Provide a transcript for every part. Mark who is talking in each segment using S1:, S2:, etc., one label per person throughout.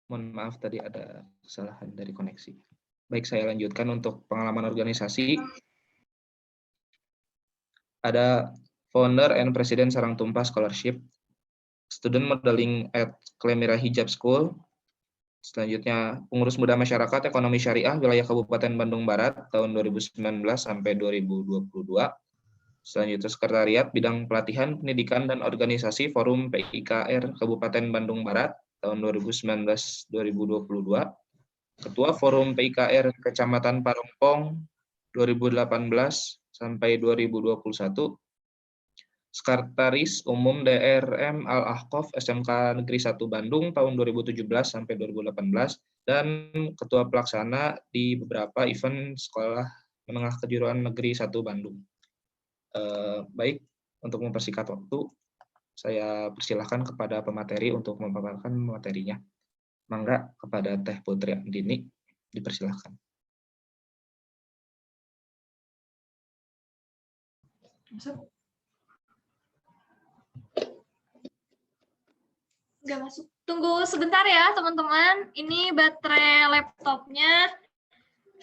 S1: Mohon maaf tadi ada kesalahan dari koneksi. Baik, saya lanjutkan untuk pengalaman organisasi. Ada Founder and President Sarang Tumpah Scholarship, Student Modeling at Klemira Hijab School. Selanjutnya, Pengurus Muda Masyarakat Ekonomi Syariah Wilayah Kabupaten Bandung Barat tahun 2019 sampai 2022. Selanjutnya, Sekretariat Bidang Pelatihan, Pendidikan, dan Organisasi Forum PIKR Kabupaten Bandung Barat tahun 2019-2022. Ketua Forum PIKR Kecamatan Parongpong 2018 sampai 2021. Sekretaris Umum DRM Al-Ahqaf SMK Negeri 1 Bandung tahun 2017 sampai 2018 dan Ketua Pelaksana di beberapa event Sekolah Menengah Kejuruan Negeri 1 Bandung. Baik, untuk mempersingkat waktu, saya persilahkan kepada pemateri untuk memaparkan materinya. Mangga kepada Teh Putri Andini, dipersilahkan.
S2: Nggak masuk. Tunggu sebentar ya teman-teman. Ini baterai laptopnya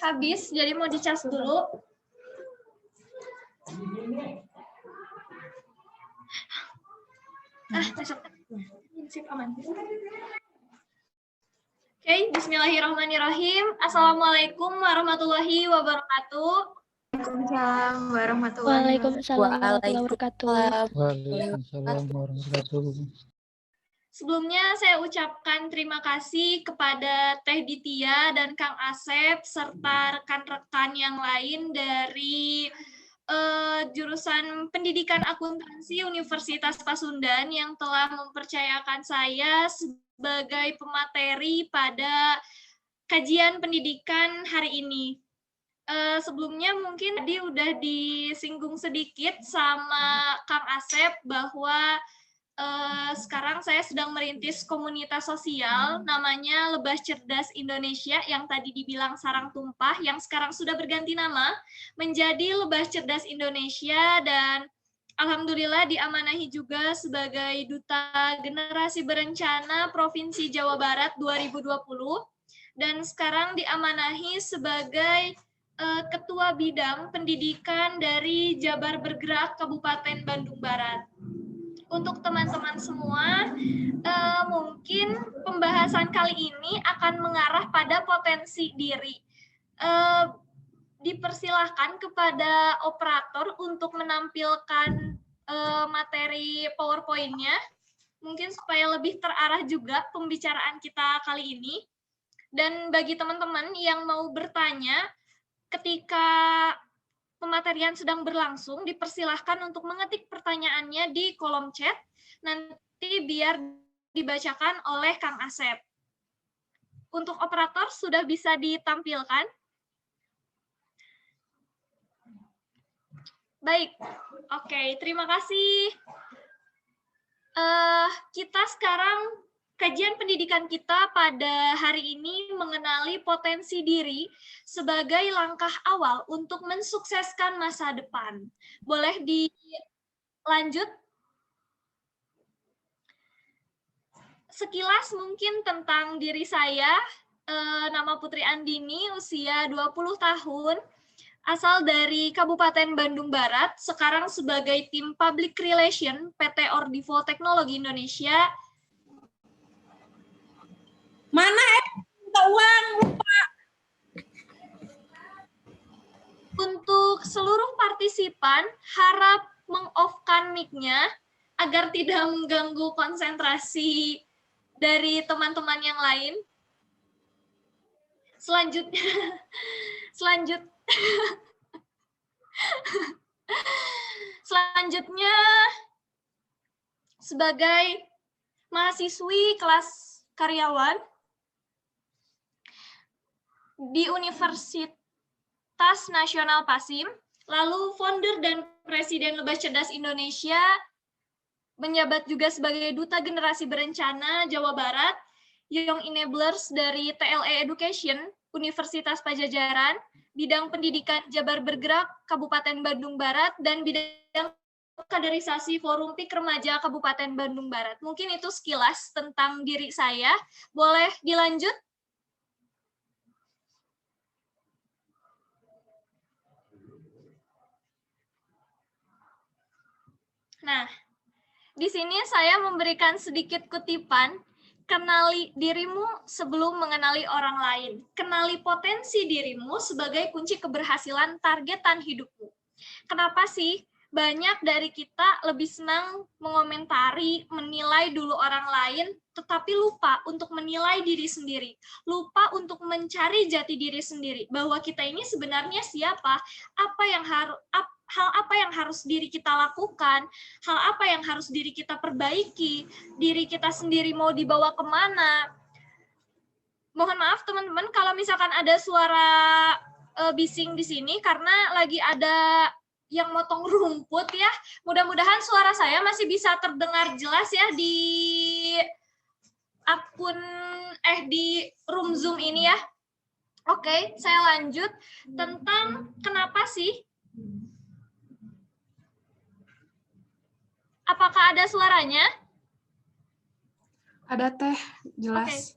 S2: habis, jadi mau dicas dulu. Masuk. Sip, aman. Oke, bismillahirrahmanirrahim. Assalamualaikum warahmatullahi wabarakatuh.
S3: Waalaikumsalam warahmatullahi wabarakatuh.
S4: Waalaikumsalam warahmatullahi wabarakatuh.
S2: Sebelumnya saya ucapkan terima kasih kepada Teh Ditia dan Kang Asep serta rekan-rekan yang lain dari jurusan Pendidikan Akuntansi Universitas Pasundan yang telah mempercayakan saya sebagai pemateri pada kajian pendidikan hari ini. Sebelumnya mungkin tadi udah disinggung sedikit sama Kang Asep bahwa sekarang saya sedang merintis komunitas sosial namanya Lebah Cerdas Indonesia yang tadi dibilang Sarang Tumpah, yang sekarang sudah berganti nama menjadi Lebah Cerdas Indonesia, dan alhamdulillah diamanahi juga sebagai Duta Generasi Berencana Provinsi Jawa Barat 2020, dan sekarang diamanahi sebagai Ketua Bidang Pendidikan dari Jabar Bergerak Kabupaten Bandung Barat. Untuk teman-teman semua, mungkin pembahasan kali ini akan mengarah pada potensi diri. Dipersilahkan kepada operator untuk menampilkan materi PowerPoint-nya, mungkin supaya lebih terarah juga pembicaraan kita kali ini. Dan bagi teman-teman yang mau bertanya, ketika pematerian sedang berlangsung, dipersilahkan untuk mengetik pertanyaannya di kolom chat, nanti biar dibacakan oleh Kang Asep. Untuk operator sudah bisa ditampilkan? Baik, oke, terima kasih. Kita sekarang, kajian pendidikan kita pada hari ini mengenali potensi diri sebagai langkah awal untuk mensukseskan masa depan. Boleh dilanjut? Sekilas mungkin tentang diri saya, nama Putri Andini, usia 20 tahun, asal dari Kabupaten Bandung Barat, sekarang sebagai tim Public Relation PT Ordivo Teknologi Indonesia.
S5: Mana minta uang, lupa.
S2: Untuk seluruh partisipan, harap meng-off-kan mic-nya agar tidak mengganggu konsentrasi dari teman-teman yang lain. Selanjutnya, sebagai mahasiswi kelas karyawan di Universitas Nasional Pasim, lalu founder dan presiden Lebah Cerdas Indonesia, menjabat juga sebagai Duta Generasi Berencana Jawa Barat, Young Enablers dari TLE Education, Universitas Pajajaran, bidang pendidikan Jabar Bergerak Kabupaten Bandung Barat, dan bidang kaderisasi Forum PIK Remaja Kabupaten Bandung Barat. Mungkin itu sekilas tentang diri saya. Boleh dilanjut? Nah, di sini saya memberikan sedikit kutipan, kenali dirimu sebelum mengenali orang lain. Kenali potensi dirimu sebagai kunci keberhasilan targetan hidupmu. Kenapa sih banyak dari kita lebih senang mengomentari, menilai dulu orang lain, tetapi lupa untuk menilai diri sendiri. Lupa untuk mencari jati diri sendiri, bahwa kita ini sebenarnya siapa, hal apa yang harus diri kita lakukan, hal apa yang harus diri kita perbaiki, diri kita sendiri mau dibawa kemana. Mohon maaf teman-teman kalau misalkan ada suara bising di sini karena lagi ada yang motong rumput ya. Mudah-mudahan suara saya masih bisa terdengar jelas ya di akun di room Zoom ini ya. Oke, saya lanjut tentang kenapa sih. Apakah ada suaranya?
S6: Ada Teh, jelas.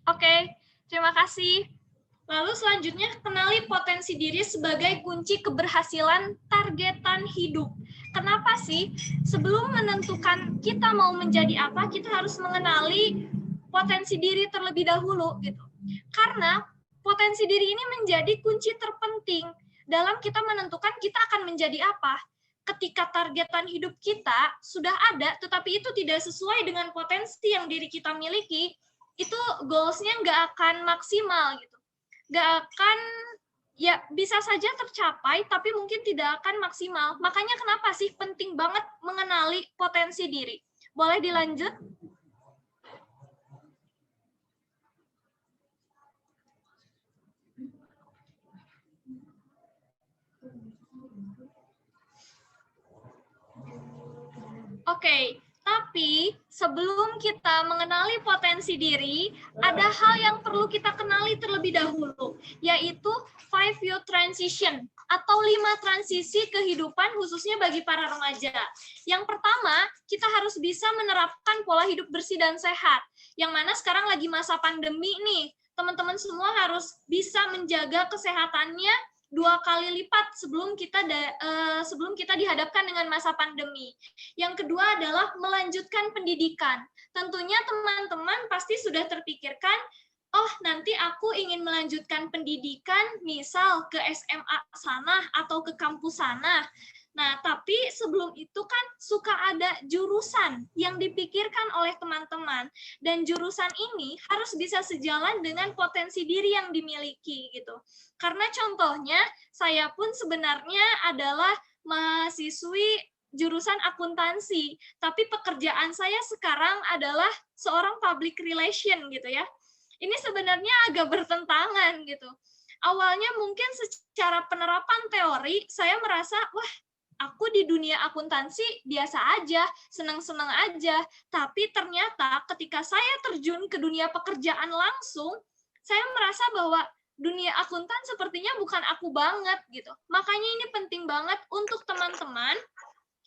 S2: Oke, terima kasih. Lalu selanjutnya, kenali potensi diri sebagai kunci keberhasilan targetan hidup. Kenapa sih? Sebelum menentukan kita mau menjadi apa, kita harus mengenali potensi diri terlebih dahulu, gitu. Karena potensi diri ini menjadi kunci terpenting dalam kita menentukan kita akan menjadi apa. Ketika targetan hidup kita sudah ada, tetapi itu tidak sesuai dengan potensi yang diri kita miliki, itu goals-nya nggak akan maksimal gitu. Nggak akan, ya bisa saja tercapai, tapi mungkin tidak akan maksimal. Makanya kenapa sih penting banget mengenali potensi diri? Boleh dilanjut? Oke, tapi sebelum kita mengenali potensi diri, ada hal yang perlu kita kenali terlebih dahulu, yaitu 5-year transition atau 5 transisi kehidupan khususnya bagi para remaja. Yang pertama, kita harus bisa menerapkan pola hidup bersih dan sehat, yang mana sekarang lagi masa pandemi nih. Teman-teman semua harus bisa menjaga kesehatannya 2 kali lipat sebelum kita dihadapkan dengan masa pandemi. Yang kedua adalah melanjutkan pendidikan. Tentunya teman-teman pasti sudah terpikirkan, oh nanti aku ingin melanjutkan pendidikan misal ke SMA sana atau ke kampus sana. Nah, tapi sebelum itu kan suka ada jurusan yang dipikirkan oleh teman-teman. Dan jurusan ini harus bisa sejalan dengan potensi diri yang dimiliki gitu. Karena contohnya, saya pun sebenarnya adalah mahasiswi jurusan akuntansi, tapi pekerjaan saya sekarang adalah seorang public relation gitu ya. Ini sebenarnya agak bertentangan gitu. Awalnya mungkin secara penerapan teori, saya merasa, wah, aku di dunia akuntansi biasa aja, senang-senang aja. Tapi ternyata ketika saya terjun ke dunia pekerjaan langsung, saya merasa bahwa dunia akuntan sepertinya bukan aku banget gitu. Makanya ini penting banget untuk teman-teman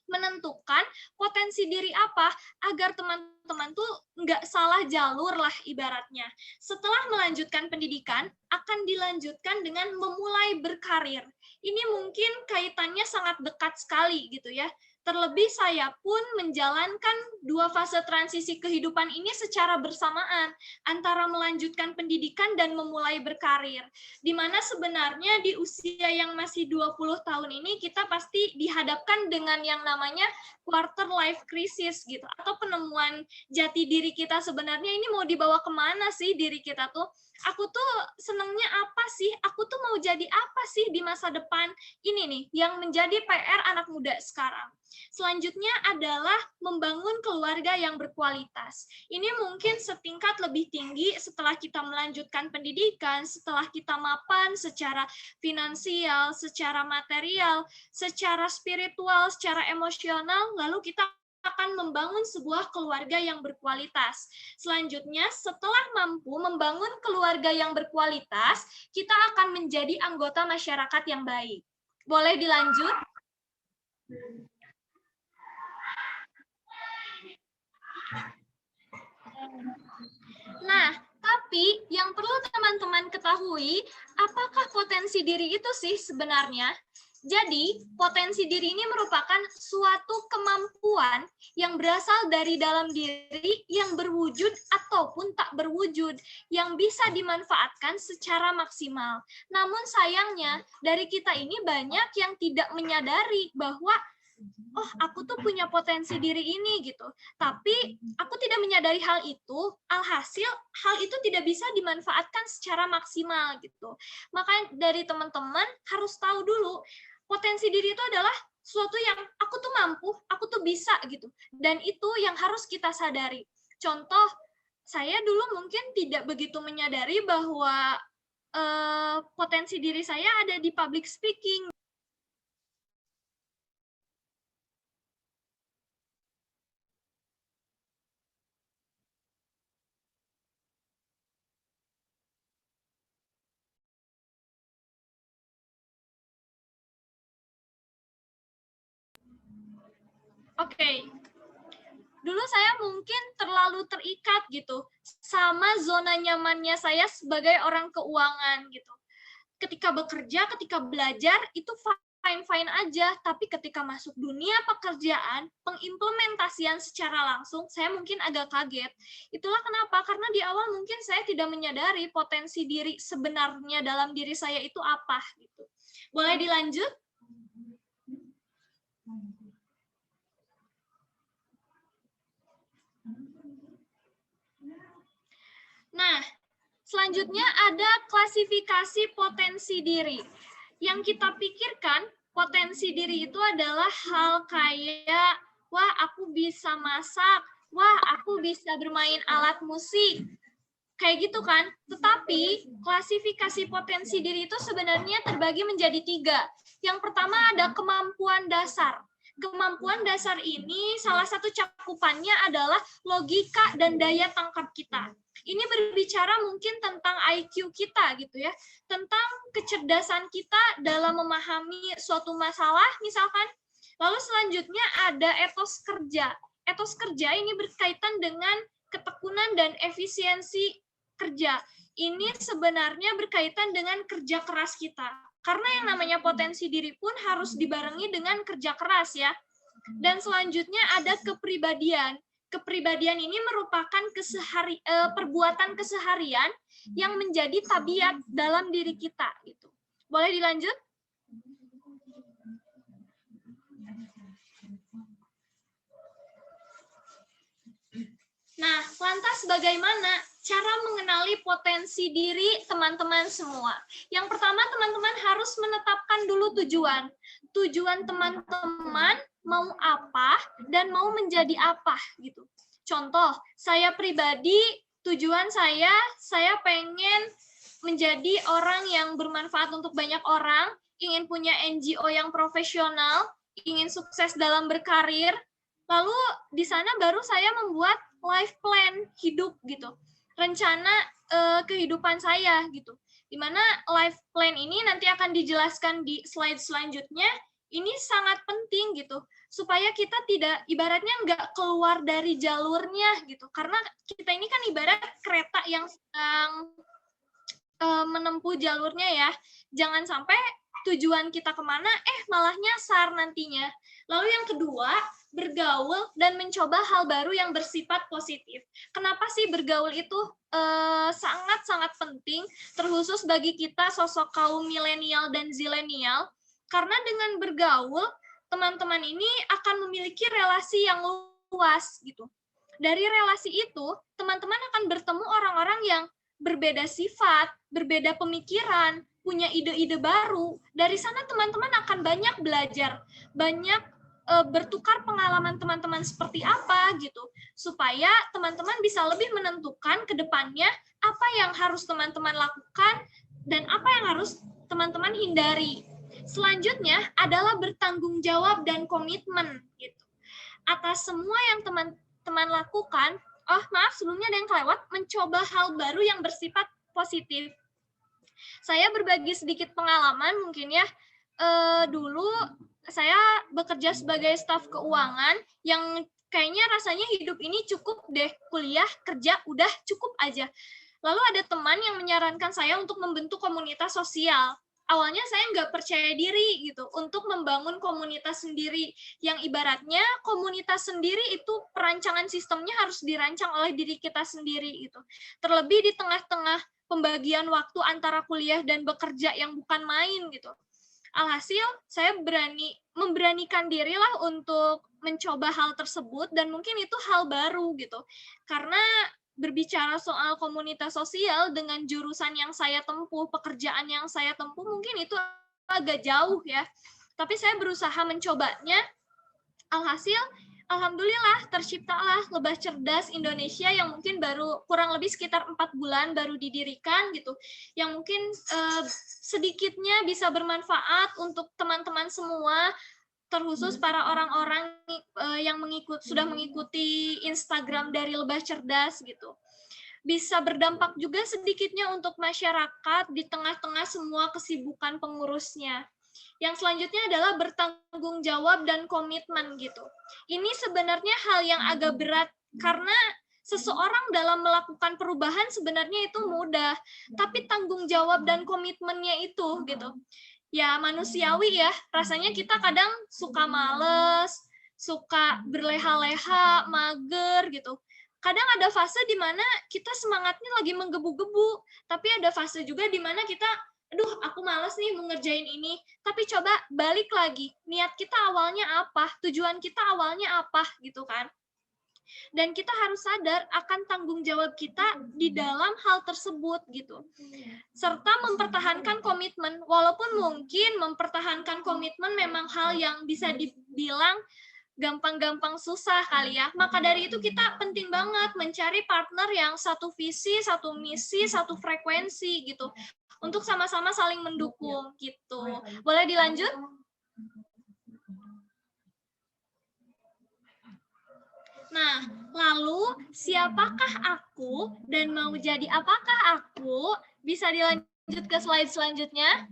S2: menentukan potensi diri apa agar teman-teman tuh nggak salah jalur lah ibaratnya. Setelah melanjutkan pendidikan, akan dilanjutkan dengan memulai berkarir. Ini mungkin kaitannya sangat dekat sekali gitu ya. Terlebih saya pun menjalankan 2 fase transisi kehidupan ini secara bersamaan, antara melanjutkan pendidikan dan memulai berkarir. Di mana sebenarnya di usia yang masih 20 tahun ini, kita pasti dihadapkan dengan yang namanya quarter life crisis gitu, atau penemuan jati diri kita sebenarnya ini mau dibawa kemana sih diri kita tuh. Aku tuh senangnya apa sih? Aku tuh mau jadi apa sih di masa depan? Ini nih yang menjadi PR anak muda sekarang. Selanjutnya adalah membangun keluarga yang berkualitas. Ini mungkin setingkat lebih tinggi setelah kita melanjutkan pendidikan, setelah kita mapan secara finansial, secara material, secara spiritual, secara emosional, lalu kita akan membangun sebuah keluarga yang berkualitas. Selanjutnya, setelah mampu membangun keluarga yang berkualitas, kita akan menjadi anggota masyarakat yang baik. Boleh dilanjut? teman-teman ketahui, apakah potensi diri itu sih sebenarnya? Jadi, potensi diri ini merupakan suatu kemampuan yang berasal dari dalam diri yang berwujud ataupun tak berwujud, yang bisa dimanfaatkan secara maksimal. Namun sayangnya, dari kita ini banyak yang tidak menyadari bahwa oh, aku tuh punya potensi diri ini gitu. Tapi aku tidak menyadari hal itu, alhasil hal itu tidak bisa dimanfaatkan secara maksimal gitu. Maka dari teman-teman harus tahu dulu potensi diri itu adalah sesuatu yang aku tuh mampu, aku tuh bisa gitu. Dan itu yang harus kita sadari. Contoh, saya dulu mungkin tidak begitu menyadari bahwa potensi diri saya ada di public speaking. Oke. Dulu saya mungkin terlalu terikat gitu sama zona nyamannya saya sebagai orang keuangan gitu. Ketika bekerja, ketika belajar itu fine-fine aja, tapi ketika masuk dunia pekerjaan, pengimplementasian secara langsung, saya mungkin agak kaget. Itulah kenapa, karena di awal mungkin saya tidak menyadari potensi diri sebenarnya dalam diri saya itu apa gitu. Boleh dilanjut? Nah, selanjutnya ada klasifikasi potensi diri. Yang kita pikirkan, potensi diri itu adalah hal kayak, wah aku bisa masak, wah aku bisa bermain alat musik, kayak gitu kan. Tetapi klasifikasi potensi diri itu sebenarnya terbagi menjadi 3. Yang pertama ada kemampuan dasar. Kemampuan dasar ini salah satu cakupannya adalah logika dan daya tangkap kita. Ini berbicara mungkin tentang IQ kita gitu ya, tentang kecerdasan kita dalam memahami suatu masalah misalkan. Lalu selanjutnya ada etos kerja. Etos kerja ini berkaitan dengan ketekunan dan efisiensi kerja. Ini sebenarnya berkaitan dengan kerja keras kita. Karena yang namanya potensi diri pun harus dibarengi dengan kerja keras ya. Dan selanjutnya ada kepribadian. Kepribadian ini merupakan perbuatan keseharian yang menjadi tabiat dalam diri kita. Gitu. Boleh dilanjut? Nah, lantas bagaimana cara mengenali potensi diri teman-teman semua? Yang pertama, teman-teman harus menetapkan dulu tujuan. Tujuan teman-teman mau apa dan mau menjadi apa gitu. Contoh, saya pribadi, tujuan saya pengen menjadi orang yang bermanfaat untuk banyak orang, ingin punya NGO yang profesional, ingin sukses dalam berkarir. Lalu di sana baru saya membuat life plan hidup gitu, rencana kehidupan saya gitu, dimana life plan ini nanti akan dijelaskan di slide selanjutnya. Ini sangat penting gitu supaya kita tidak ibaratnya nggak keluar dari jalurnya gitu, karena kita ini kan ibarat kereta yang sedang menempuh jalurnya ya, jangan sampai tujuan kita kemana malah nyasar nantinya. Lalu yang kedua, bergaul dan mencoba hal baru yang bersifat positif. Kenapa sih bergaul itu sangat-sangat penting, terkhusus bagi kita sosok kaum milenial dan zilenial? Karena dengan bergaul, teman-teman ini akan memiliki relasi yang luas gitu. Dari relasi itu, teman-teman akan bertemu orang-orang yang berbeda sifat, berbeda pemikiran, punya ide-ide baru. Dari sana teman-teman akan banyak belajar, banyak bertukar pengalaman teman-teman seperti apa gitu, supaya teman-teman bisa lebih menentukan ke depannya apa yang harus teman-teman lakukan dan apa yang harus teman-teman hindari. Selanjutnya adalah bertanggung jawab dan komitmen gitu. Atas semua yang teman-teman lakukan, sebelumnya ada yang kelewat, mencoba hal baru yang bersifat positif. Saya berbagi sedikit pengalaman mungkin ya. Dulu saya bekerja sebagai staf keuangan yang kayaknya rasanya hidup ini cukup deh, kuliah, kerja, udah cukup aja. Lalu ada teman yang menyarankan saya untuk membentuk komunitas sosial. Awalnya saya nggak percaya diri gitu untuk membangun komunitas sendiri, yang ibaratnya komunitas sendiri itu perancangan sistemnya harus dirancang oleh diri kita sendiri gitu. Terlebih di tengah-tengah pembagian waktu antara kuliah dan bekerja yang bukan main gitu. Alhasil saya memberanikan dirilah untuk mencoba hal tersebut, dan mungkin itu hal baru gitu. Karena berbicara soal komunitas sosial dengan jurusan yang saya tempuh, pekerjaan yang saya tempuh, mungkin itu agak jauh ya. Tapi saya berusaha mencobanya. Alhasil, alhamdulillah terciptalah Lebah Cerdas Indonesia yang mungkin baru kurang lebih sekitar 4 bulan baru didirikan gitu. Yang mungkin sedikitnya bisa bermanfaat untuk teman-teman semua, terkhusus para orang-orang yang sudah mengikuti Instagram dari Lebah Cerdas gitu. Bisa berdampak juga sedikitnya untuk masyarakat di tengah-tengah semua kesibukan pengurusnya. Yang selanjutnya adalah bertanggung jawab dan komitmen gitu. Ini sebenarnya hal yang agak berat karena seseorang dalam melakukan perubahan sebenarnya itu mudah, tapi tanggung jawab dan komitmennya itu gitu. Ya manusiawi ya, rasanya kita kadang suka males, suka berleha-leha, mager gitu. Kadang ada fase di mana kita semangatnya lagi menggebu-gebu, tapi ada fase juga di mana kita, aduh aku males nih mau ngerjain ini. Tapi coba balik lagi, niat kita awalnya apa, tujuan kita awalnya apa gitu kan. Dan kita harus sadar akan tanggung jawab kita di dalam hal tersebut gitu. Serta mempertahankan komitmen, walaupun mungkin mempertahankan komitmen memang hal yang bisa dibilang gampang-gampang susah kali ya. Maka dari itu kita penting banget mencari partner yang satu visi, satu misi, satu frekuensi gitu. Untuk sama-sama saling mendukung gitu. Boleh dilanjut? Nah, lalu siapakah aku dan mau jadi apakah aku? Bisa dilanjut ke slide selanjutnya.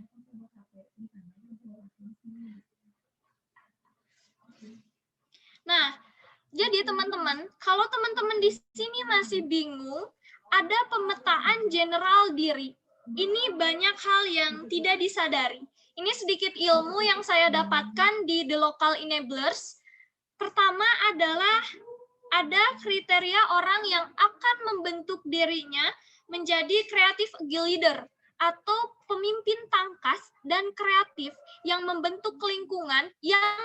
S2: Nah, jadi teman-teman, kalau teman-teman di sini masih bingung, ada pemetaan general diri. Ini banyak hal yang tidak disadari. Ini sedikit ilmu yang saya dapatkan di The Local Enablers. Pertama adalah ada kriteria orang yang akan membentuk dirinya menjadi creative agile leader atau pemimpin tangkas dan kreatif yang membentuk lingkungan yang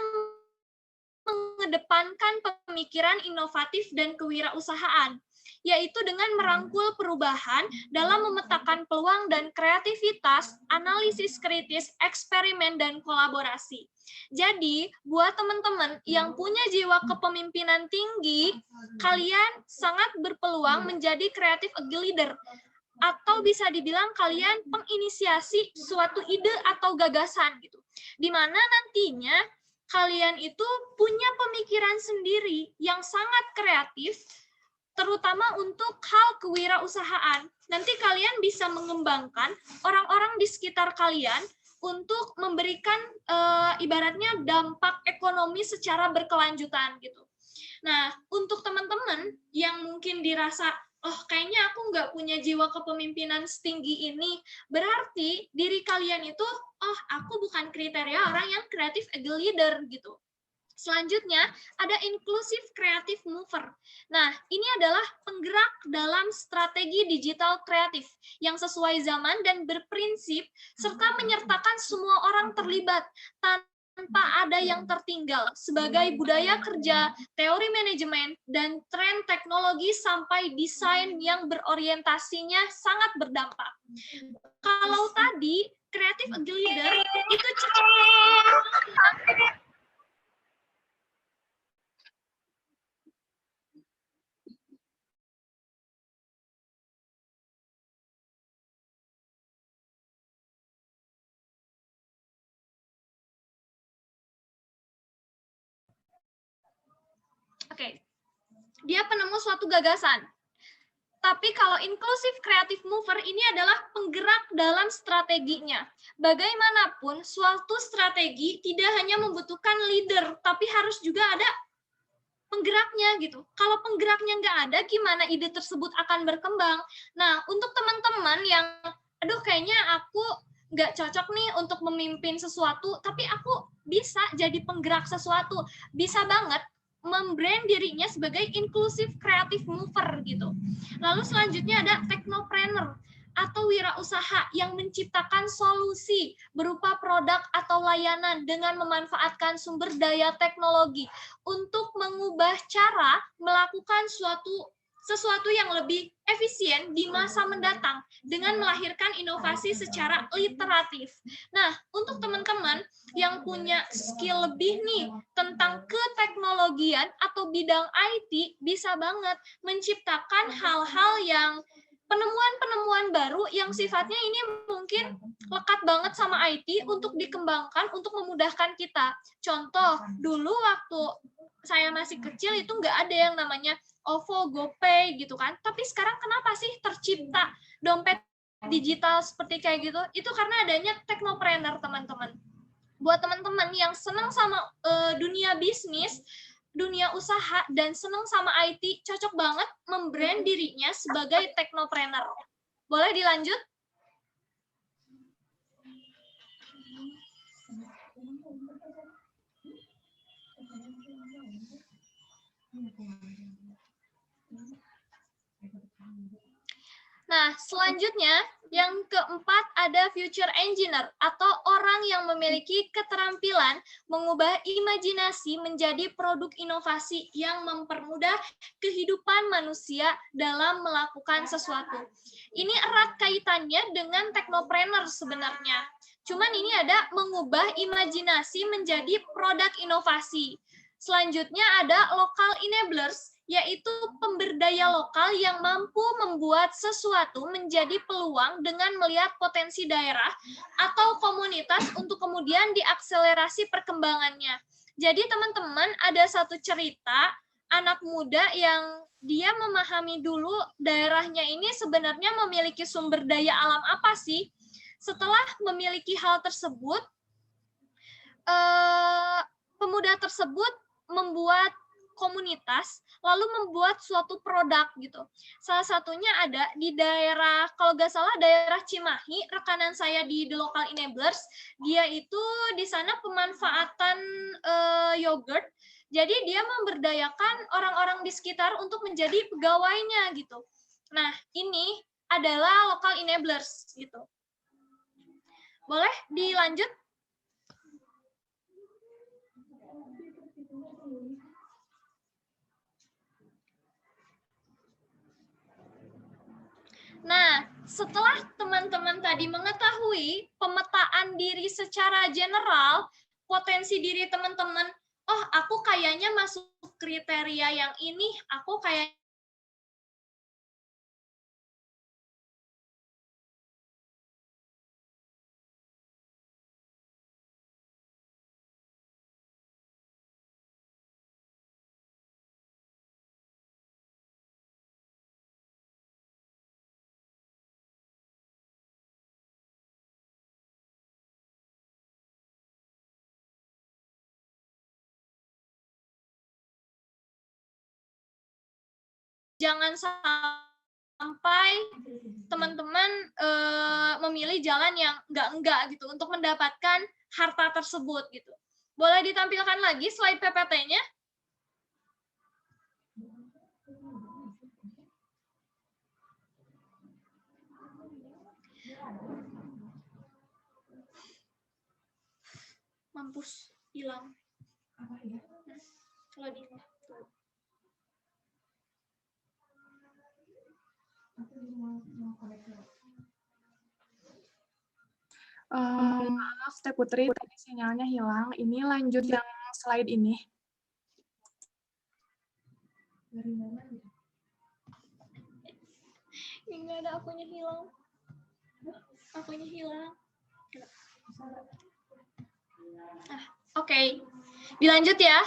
S2: mengedepankan pemikiran inovatif dan kewirausahaan, yaitu dengan merangkul perubahan dalam memetakan peluang dan kreativitas, analisis kritis, eksperimen, dan kolaborasi. Jadi, buat teman-teman yang punya jiwa kepemimpinan tinggi, kalian sangat berpeluang menjadi creative agile leader, atau bisa dibilang kalian penginisiasi suatu ide atau gagasan gitu. Di mana nantinya kalian itu punya pemikiran sendiri yang sangat kreatif, terutama untuk hal kewirausahaan. Nanti kalian bisa mengembangkan orang-orang di sekitar kalian untuk memberikan ibaratnya dampak ekonomi secara berkelanjutan gitu. Nah, untuk teman-teman yang mungkin dirasa, oh kayaknya aku nggak punya jiwa kepemimpinan setinggi ini, berarti diri kalian itu, oh aku bukan kriteria orang yang creative agile leader gitu. Selanjutnya, ada inclusive creative mover. Nah, ini adalah penggerak dalam strategi digital kreatif yang sesuai zaman dan berprinsip, serta menyertakan semua orang terlibat tanpa ada yang tertinggal sebagai budaya kerja, teori manajemen, dan tren teknologi sampai desain yang berorientasinya sangat berdampak. Kalau tadi, creative agile leader itu dia penemu suatu gagasan. Tapi kalau inclusive creative mover ini adalah penggerak dalam strateginya. Bagaimanapun, suatu strategi tidak hanya membutuhkan leader, tapi harus juga ada penggeraknya gitu. Kalau penggeraknya nggak ada, gimana ide tersebut akan berkembang? Nah, untuk teman-teman yang, aduh kayaknya aku nggak cocok nih untuk memimpin sesuatu, tapi aku bisa jadi penggerak sesuatu. Bisa banget membrand dirinya sebagai inclusive creative mover gitu. Lalu selanjutnya ada technopreneur atau wirausaha yang menciptakan solusi berupa produk atau layanan dengan memanfaatkan sumber daya teknologi untuk mengubah cara melakukan sesuatu yang lebih efisien di masa mendatang dengan melahirkan inovasi secara iteratif. Nah, untuk teman-teman yang punya skill lebih nih tentang keteknologian atau bidang IT, bisa banget menciptakan hal-hal yang penemuan-penemuan baru yang sifatnya ini mungkin lekat banget sama IT untuk dikembangkan untuk memudahkan kita. Contoh, dulu waktu saya masih kecil itu nggak ada yang namanya OVO, GoPay gitu kan. Tapi sekarang kenapa sih tercipta dompet digital seperti kayak gitu? Itu karena adanya technopreneur, teman-teman. Buat teman-teman yang senang sama dunia bisnis, dunia usaha, dan senang sama IT, cocok banget membrand dirinya sebagai technopreneur. Boleh dilanjut? Nah, selanjutnya yang keempat ada future engineer atau orang yang memiliki keterampilan mengubah imajinasi menjadi produk inovasi yang mempermudah kehidupan manusia dalam melakukan sesuatu. Ini erat kaitannya dengan technopreneur sebenarnya. Cuman ini ada mengubah imajinasi menjadi produk inovasi. Selanjutnya ada local enablers, yaitu pemberdaya lokal yang mampu membuat sesuatu menjadi peluang dengan melihat potensi daerah atau komunitas untuk kemudian diakselerasi perkembangannya. Jadi teman-teman, ada satu cerita anak muda yang dia memahami dulu daerahnya ini sebenarnya memiliki sumber daya alam apa sih. Setelah memiliki hal tersebut, pemuda tersebut membuat komunitas, lalu membuat suatu produk gitu. Salah satunya ada di daerah, kalau nggak salah daerah Cimahi, rekanan saya di The Local Enablers, dia itu di sana pemanfaatan yogurt, jadi dia memberdayakan orang-orang di sekitar untuk menjadi pegawainya gitu. Nah, ini adalah Local Enablers gitu. Boleh dilanjut? Nah, setelah teman-teman tadi mengetahui pemetaan diri secara general, potensi diri teman-teman, oh aku kayaknya masuk kriteria yang ini, aku kayak jangan sampai teman-teman memilih jalan yang enggak gitu untuk mendapatkan harta tersebut gitu. Boleh ditampilkan lagi slide PPT-nya? Mampus, hilang. Kalau di
S6: Maaf Teh Putri, tadi sinyalnya hilang. Ini lanjut yang slide ini.
S2: Enggak ada, akunya hilang. Akunya hilang. Oke. Dilanjut ya.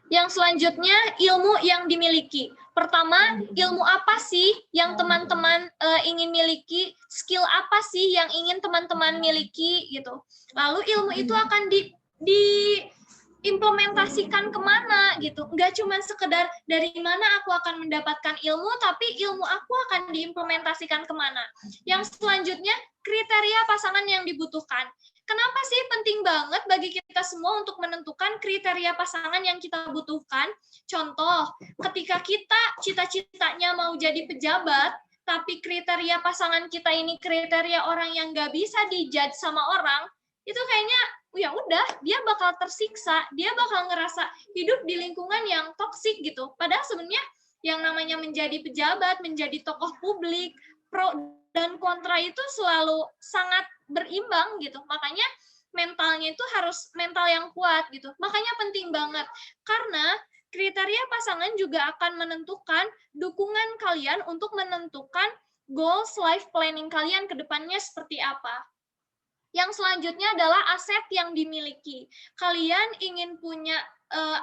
S2: Yang selanjutnya ilmu yang dimiliki. Pertama, ilmu apa sih yang teman-teman ingin miliki? Skill apa sih yang ingin teman-teman miliki gitu? Lalu ilmu itu akan implementasikan kemana gitu. Nggak cuma sekedar dari mana aku akan mendapatkan ilmu, tapi ilmu aku akan diimplementasikan kemana. Yang selanjutnya, kriteria pasangan yang dibutuhkan. Kenapa sih penting banget bagi kita semua untuk menentukan kriteria pasangan yang kita butuhkan? Contoh, ketika kita cita-citanya mau jadi pejabat, tapi kriteria pasangan kita ini kriteria orang yang nggak bisa dijudge sama orang, itu kayaknya ya udah, dia bakal tersiksa, dia bakal ngerasa hidup di lingkungan yang toksik gitu. Padahal sebenarnya yang namanya menjadi pejabat, menjadi tokoh publik, pro dan kontra itu selalu sangat berimbang gitu. Makanya mentalnya itu harus mental yang kuat gitu. Makanya penting banget karena kriteria pasangan juga akan menentukan dukungan kalian untuk menentukan goals life planning kalian ke depannya seperti apa. Yang selanjutnya adalah aset yang dimiliki. Kalian ingin punya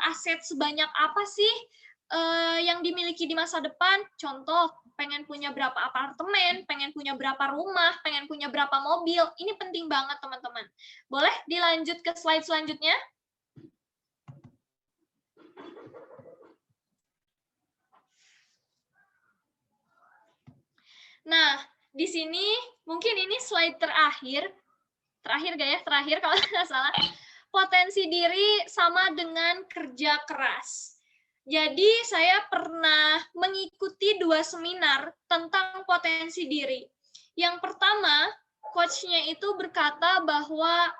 S2: aset sebanyak apa sih yang dimiliki di masa depan? Contoh, pengen punya berapa apartemen, pengen punya berapa rumah, pengen punya berapa mobil. Ini penting banget, teman-teman. Boleh dilanjut ke slide selanjutnya? Nah, di sini mungkin ini slide terakhir gak ya? Terakhir kalau nggak salah. Potensi diri sama dengan kerja keras. Jadi saya pernah mengikuti 2 seminar tentang potensi diri. Yang pertama, coach-nya itu berkata bahwa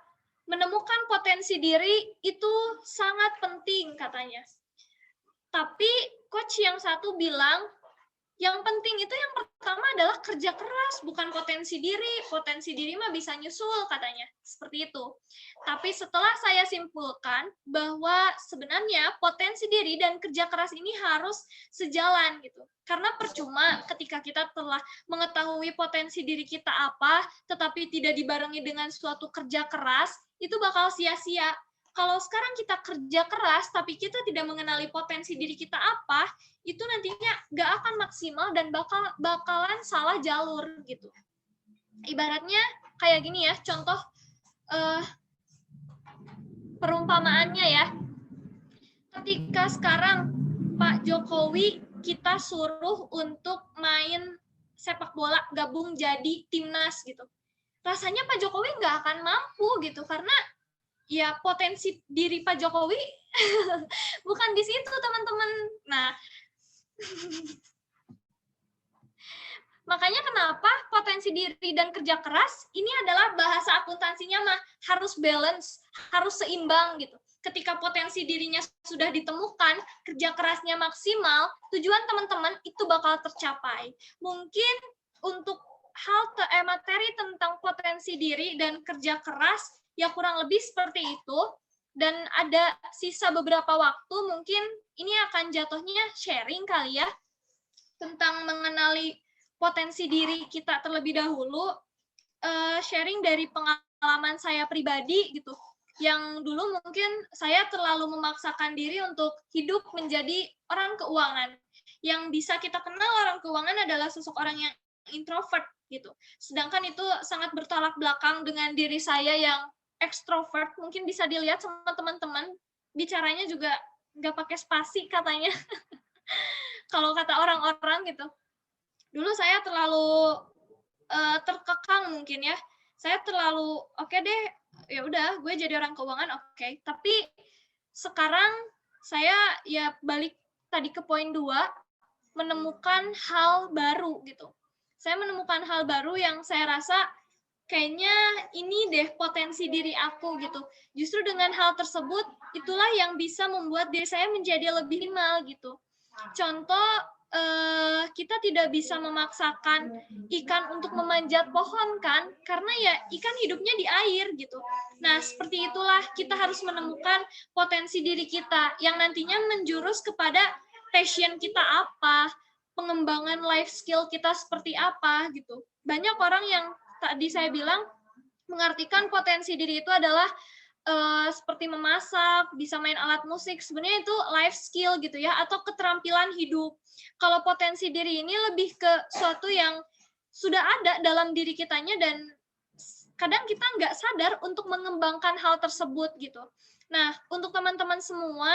S2: menemukan potensi diri itu sangat penting katanya. Tapi coach yang satu bilang, yang penting itu yang pertama adalah kerja keras, bukan potensi diri. Potensi diri mah bisa nyusul katanya, seperti itu. Tapi setelah saya simpulkan bahwa sebenarnya potensi diri dan kerja keras ini harus sejalan gitu. Karena percuma ketika kita telah mengetahui potensi diri kita apa, tetapi tidak dibarengi dengan suatu kerja keras, itu bakal sia-sia. Kalau sekarang kita kerja keras, tapi kita tidak mengenali potensi diri kita apa, itu nantinya nggak akan maksimal dan bakalan salah jalur gitu. Ibaratnya kayak gini ya, contoh perumpamaannya ya. Ketika sekarang Pak Jokowi kita suruh untuk main sepak bola, gabung jadi timnas gitu. Rasanya Pak Jokowi nggak akan mampu gitu, karena ya potensi diri Pak Jokowi bukan di situ, teman-teman. Nah, makanya kenapa potensi diri dan kerja keras ini adalah bahasa akuntansinya mah harus balance, harus seimbang gitu. Ketika potensi dirinya sudah ditemukan, kerja kerasnya maksimal, tujuan teman-teman itu bakal tercapai. Mungkin untuk hal materi tentang potensi diri dan kerja keras ya kurang lebih seperti itu, dan ada sisa beberapa waktu mungkin ini akan jatuhnya sharing kali ya tentang mengenali potensi diri kita terlebih dahulu. Sharing dari pengalaman saya pribadi gitu, yang dulu mungkin saya terlalu memaksakan diri untuk hidup menjadi orang keuangan. Yang bisa kita kenal orang keuangan adalah sosok orang yang introvert gitu, sedangkan itu sangat bertolak belakang dengan diri saya yang ekstrovert. Mungkin bisa dilihat sama teman-teman, bicaranya juga nggak pakai spasi katanya. Kalau kata orang-orang gitu. Dulu saya terlalu terkekang mungkin ya. Saya terlalu oke deh, ya udah gue jadi orang keuangan oke. Tapi sekarang saya ya balik tadi ke poin 2, menemukan hal baru gitu. Saya menemukan hal baru yang saya rasa kayaknya ini deh potensi diri aku gitu. Justru dengan hal tersebut, itulah yang bisa membuat diri saya menjadi lebih minimal gitu. Contoh, kita tidak bisa memaksakan ikan untuk memanjat pohon kan, karena ya ikan hidupnya di air gitu. Nah, seperti itulah kita harus menemukan potensi diri kita yang nantinya menjurus kepada passion kita apa, pengembangan life skill kita seperti apa gitu. Banyak orang yang tadi saya bilang mengartikan potensi diri itu adalah seperti memasak, bisa main alat musik, sebenarnya itu life skill gitu ya, atau keterampilan hidup. Kalau potensi diri ini lebih ke suatu yang sudah ada dalam diri kitanya dan kadang kita nggak sadar untuk mengembangkan hal tersebut gitu. Nah, untuk teman-teman semua,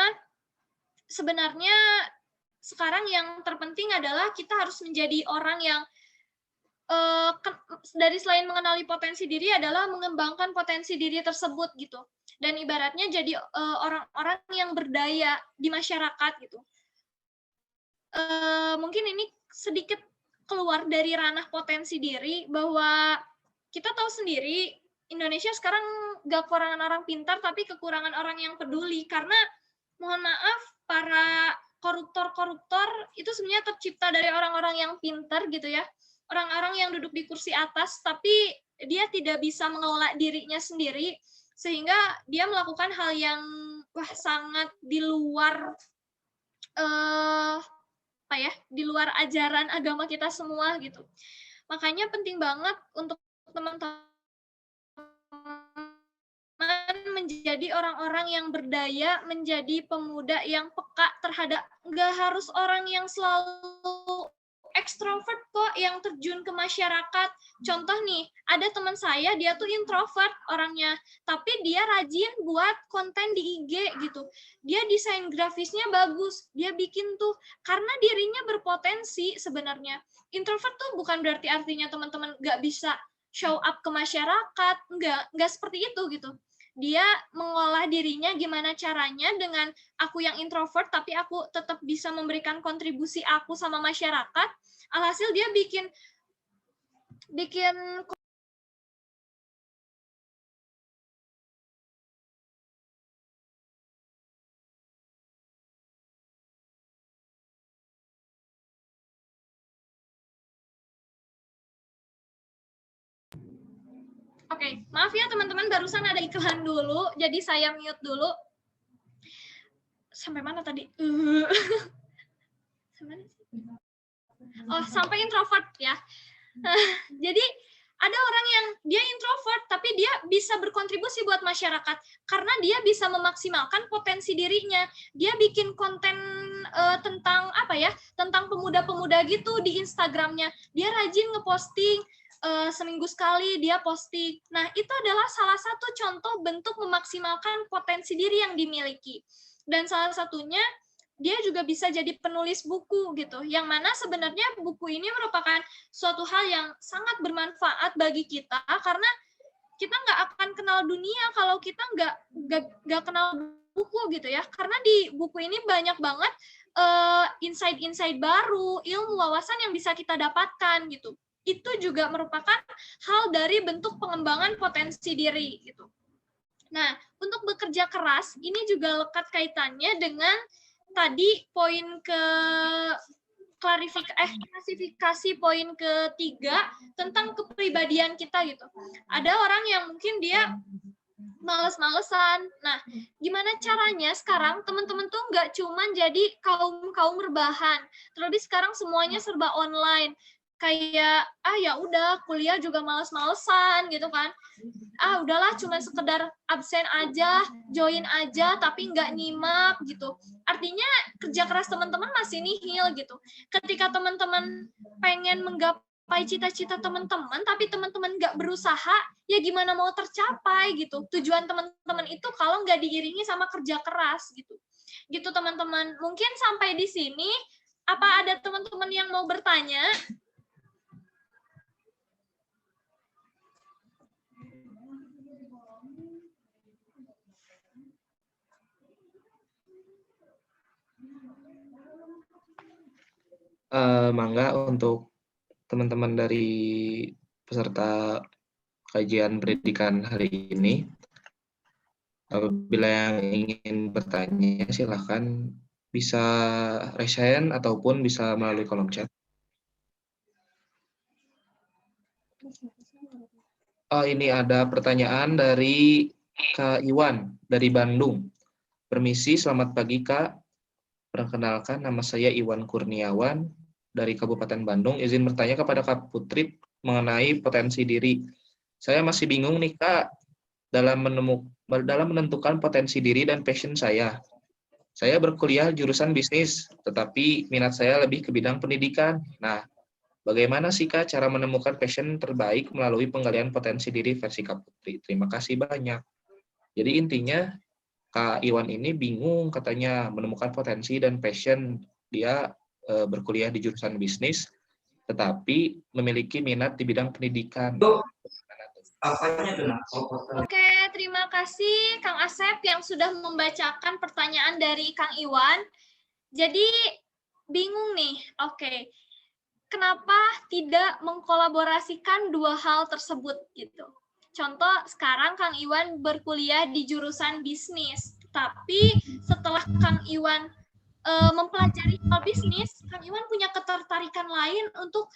S2: sebenarnya sekarang yang terpenting adalah kita harus menjadi orang yang dari selain mengenali potensi diri adalah mengembangkan potensi diri tersebut gitu. Dan ibaratnya jadi orang-orang yang berdaya di masyarakat gitu. Mungkin ini sedikit keluar dari ranah potensi diri, bahwa kita tahu sendiri Indonesia sekarang gak kekurangan orang pintar, tapi kekurangan orang yang peduli. Karena mohon maaf, para koruptor-koruptor itu sebenarnya tercipta dari orang-orang yang pintar gitu ya. Orang-orang yang duduk di kursi atas, tapi dia tidak bisa mengelola dirinya sendiri, sehingga dia melakukan hal yang sangat di luar di luar ajaran agama kita semua gitu. Makanya penting banget untuk teman-teman menjadi orang-orang yang berdaya, menjadi pemuda yang peka terhadap, nggak harus orang yang selalu ekstrovert kok yang terjun ke masyarakat. Contoh nih, ada teman saya, dia tuh introvert orangnya, tapi dia rajin buat konten di IG gitu. Dia desain grafisnya bagus, dia bikin tuh, karena dirinya berpotensi sebenarnya. Introvert tuh bukan berarti artinya teman-teman nggak bisa show up ke masyarakat, nggak seperti itu gitu. Dia mengolah dirinya gimana caranya dengan aku yang introvert, tapi aku tetap bisa memberikan kontribusi aku sama masyarakat. Alhasil dia bikin Oke, maaf ya teman-teman, barusan ada iklan dulu, jadi saya mute dulu. Sampai mana tadi? Sampai introvert ya. Jadi ada orang yang dia introvert, tapi dia bisa berkontribusi buat masyarakat karena dia bisa memaksimalkan potensi dirinya. Dia bikin konten tentang tentang pemuda-pemuda gitu di Instagramnya. Dia rajin ngeposting. Seminggu sekali dia posting. Nah, itu adalah salah satu contoh bentuk memaksimalkan potensi diri yang dimiliki. Dan salah satunya, dia juga bisa jadi penulis buku gitu, yang mana sebenarnya buku ini merupakan suatu hal yang sangat bermanfaat bagi kita, karena kita nggak akan kenal dunia kalau kita nggak kenal buku gitu ya. Karena di buku ini banyak banget insight-insight baru, ilmu, wawasan yang bisa kita dapatkan gitu. Itu juga merupakan hal dari bentuk pengembangan potensi diri gitu. Nah, untuk bekerja keras ini juga lekat kaitannya dengan tadi poin klasifikasi poin ketiga tentang kepribadian kita gitu. Ada orang yang mungkin dia males-malesan. Nah, gimana caranya sekarang teman-teman tuh nggak cuman jadi kaum rebahan, terlebih sekarang semuanya serba online. Kayak ya udah kuliah juga males-malesan gitu kan, udahlah cuma sekedar absen aja, join aja tapi nggak nyimak gitu. Artinya kerja keras teman-teman masih nihil gitu. Ketika teman-teman pengen menggapai cita-cita teman-teman tapi teman-teman nggak berusaha, ya gimana mau tercapai gitu tujuan teman-teman itu kalau nggak diiringi sama kerja keras gitu teman-teman. Mungkin sampai di sini. Apa ada teman-teman yang mau bertanya?
S1: Mangga untuk teman-teman dari peserta kajian pendidikan hari ini. Apabila yang ingin bertanya, silahkan bisa raise hand ataupun bisa melalui kolom chat. Ini ada pertanyaan dari Kak Iwan dari Bandung. Permisi, selamat pagi Kak. Perkenalkan, nama saya Iwan Kurniawan dari Kabupaten Bandung. Izin bertanya kepada Kak Putri mengenai potensi diri. Saya masih bingung nih Kak, dalam menentukan potensi diri dan passion saya. Saya berkuliah jurusan bisnis, tetapi minat saya lebih ke bidang pendidikan. Nah, bagaimana sih Kak cara menemukan passion terbaik melalui penggalian potensi diri versi Kak Putri? Terima kasih banyak. Jadi intinya, Kak Iwan ini bingung katanya menemukan potensi dan passion dia berkuliah di jurusan bisnis, tetapi memiliki minat di bidang pendidikan.
S2: Oke, terima kasih Kang Asep yang sudah membacakan pertanyaan dari Kang Iwan. Jadi bingung nih, oke. Kenapa tidak mengkolaborasikan dua hal tersebut gitu? Contoh, sekarang Kang Iwan berkuliah di jurusan bisnis, tapi setelah Kang Iwan mempelajari hal bisnis, Kang Iwan punya ketertarikan lain untuk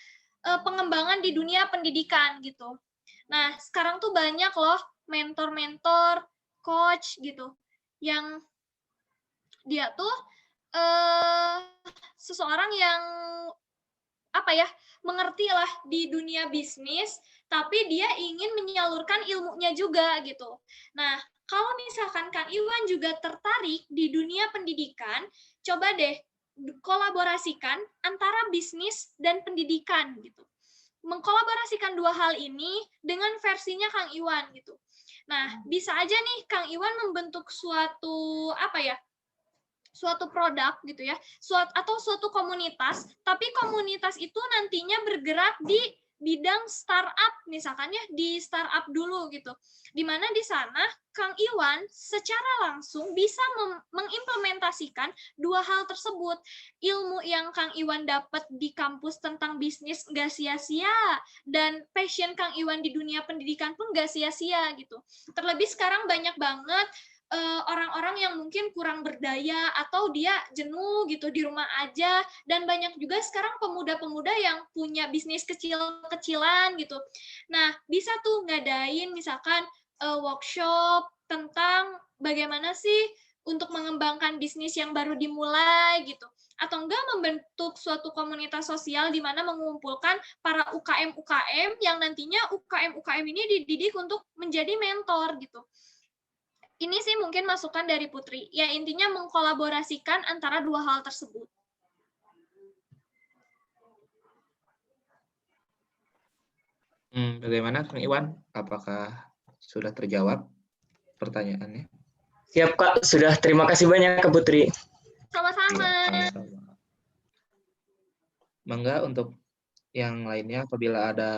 S2: pengembangan di dunia pendidikan gitu. Nah, sekarang tuh banyak loh mentor-mentor, coach gitu, yang dia tuh seseorang yang mengerti lah di dunia bisnis, tapi dia ingin menyalurkan ilmunya juga gitu. Nah, kalau misalkan Kang Iwan juga tertarik di dunia pendidikan, coba deh kolaborasikan antara bisnis dan pendidikan gitu. Mengkolaborasikan dua hal ini dengan versinya Kang Iwan gitu. Nah, bisa aja nih Kang Iwan membentuk suatu suatu produk gitu ya, atau suatu komunitas, tapi komunitas itu nantinya bergerak di bidang startup, misalkan ya di startup dulu gitu, dimana di sana Kang Iwan secara langsung bisa mengimplementasikan dua hal tersebut. Ilmu yang Kang Iwan dapat di kampus tentang bisnis nggak sia-sia, dan passion Kang Iwan di dunia pendidikan pun nggak sia-sia gitu. Terlebih sekarang banyak banget orang-orang yang mungkin kurang berdaya atau dia jenuh gitu di rumah aja, dan banyak juga sekarang pemuda-pemuda yang punya bisnis kecil-kecilan gitu. Nah, bisa tuh ngadain misalkan workshop tentang bagaimana sih untuk mengembangkan bisnis yang baru dimulai gitu. Atau enggak membentuk suatu komunitas sosial di mana mengumpulkan para UKM-UKM yang nantinya UKM-UKM ini dididik untuk menjadi mentor gitu. Ini sih mungkin masukan dari Putri. Ya, intinya mengkolaborasikan antara dua hal tersebut.
S1: Bagaimana Kang Iwan? Apakah sudah terjawab pertanyaannya?
S7: Siap Kak, sudah. Terima kasih banyak Kak Putri.
S2: Sama-sama.
S1: Ya, sama-sama. Mangga untuk yang lainnya apabila ada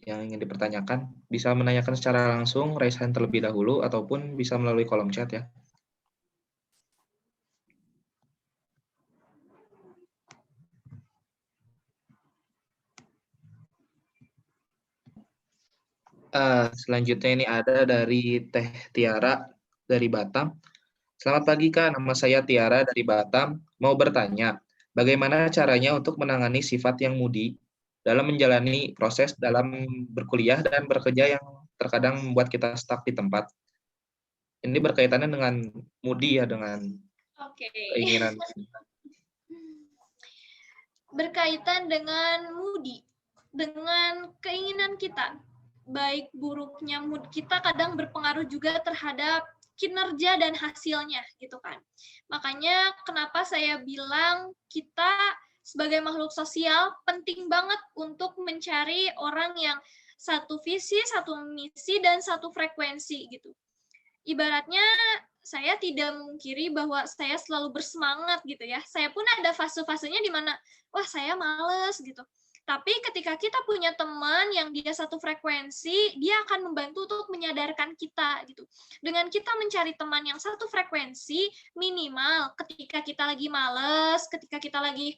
S1: yang ingin dipertanyakan, bisa menanyakan secara langsung, raise hand terlebih dahulu, ataupun bisa melalui kolom chat ya. Selanjutnya ini ada dari Teh Tiara dari Batam. Selamat pagi Kak, nama saya Tiara dari Batam. Mau bertanya, bagaimana caranya untuk menangani sifat yang moody dalam menjalani proses dalam berkuliah dan bekerja yang terkadang membuat kita stuck di tempat. Ini berkaitannya dengan moody ya, dengan keinginan.
S2: Berkaitan dengan moody, dengan keinginan kita, baik buruknya mood kita kadang berpengaruh juga terhadap kinerja dan hasilnya gitu kan. Makanya kenapa saya bilang kita sebagai makhluk sosial penting banget untuk mencari orang yang satu visi, satu misi, dan satu frekuensi gitu. Ibaratnya saya tidak memungkiri bahwa saya selalu bersemangat gitu ya. Saya pun ada fase-fasenya di mana wah saya males gitu. Tapi ketika kita punya teman yang dia satu frekuensi, dia akan membantu untuk menyadarkan kita gitu. Dengan kita mencari teman yang satu frekuensi, minimal ketika kita lagi males, ketika kita lagi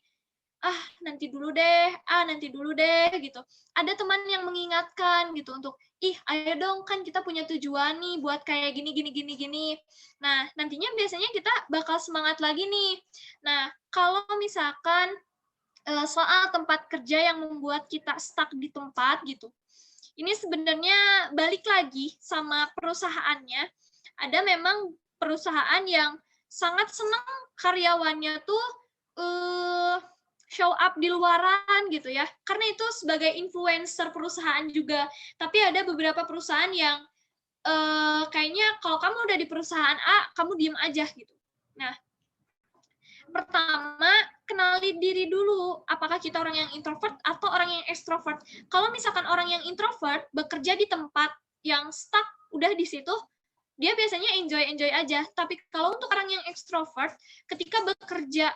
S2: nanti dulu deh gitu. Ada teman yang mengingatkan gitu untuk ayo dong, kan kita punya tujuan nih buat kayak gini. Nah, nantinya biasanya kita bakal semangat lagi nih. Nah, kalau misalkan soal tempat kerja yang membuat kita stuck di tempat gitu. Ini sebenarnya balik lagi sama perusahaannya. Ada memang perusahaan yang sangat senang karyawannya tuh show up di luaran gitu ya. Karena itu sebagai influencer perusahaan juga. Tapi ada beberapa perusahaan yang kayaknya kalau kamu udah di perusahaan A, kamu diem aja gitu. Nah, pertama, kenali diri dulu. Apakah kita orang yang introvert atau orang yang extrovert? Kalau misalkan orang yang introvert bekerja di tempat yang stuck, udah di situ, dia biasanya enjoy aja. Tapi kalau untuk orang yang ekstrovert, ketika bekerja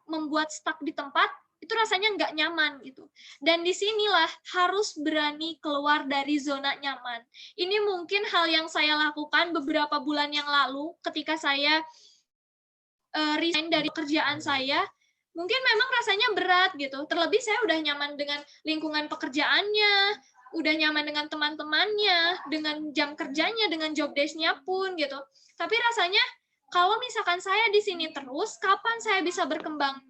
S2: membuat stuck di tempat, itu rasanya nggak nyaman gitu. Dan disinilah harus berani keluar dari zona nyaman. Ini mungkin hal yang saya lakukan beberapa bulan yang lalu ketika saya resign dari pekerjaan saya. Mungkin memang rasanya berat gitu. Terlebih saya udah nyaman dengan lingkungan pekerjaannya, udah nyaman dengan teman-temannya, dengan jam kerjanya, dengan job desk-nya pun gitu. Tapi rasanya kalau misalkan saya di sini terus, kapan saya bisa berkembang?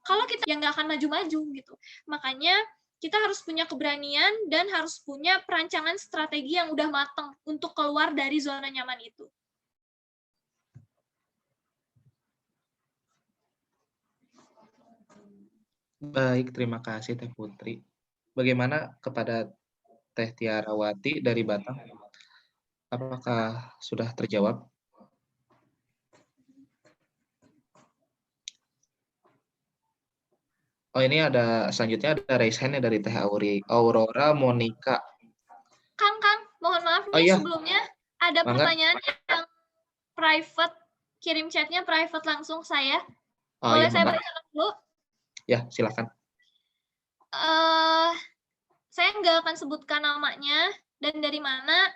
S2: Kalau kita yang nggak akan maju-maju gitu. Makanya kita harus punya keberanian dan harus punya perancangan strategi yang udah matang untuk keluar dari zona nyaman itu.
S1: Baik, terima kasih Teh Putri. Bagaimana kepada Teh Tiarawati dari Batam? Apakah sudah terjawab? Oh, ini ada selanjutnya ada raise hand dari Teh Aurora Monica.
S2: Kang, mohon maaf nih,
S1: iya.
S2: Sebelumnya ada
S1: Banget.
S2: pertanyaan yang private, kirim chatnya private langsung saya.
S1: Oh,
S2: Boleh
S1: iya,
S2: saya
S1: Mbak.
S2: bacakan dulu?
S1: Ya, silakan.
S2: Saya nggak akan sebutkan namanya dan dari mana.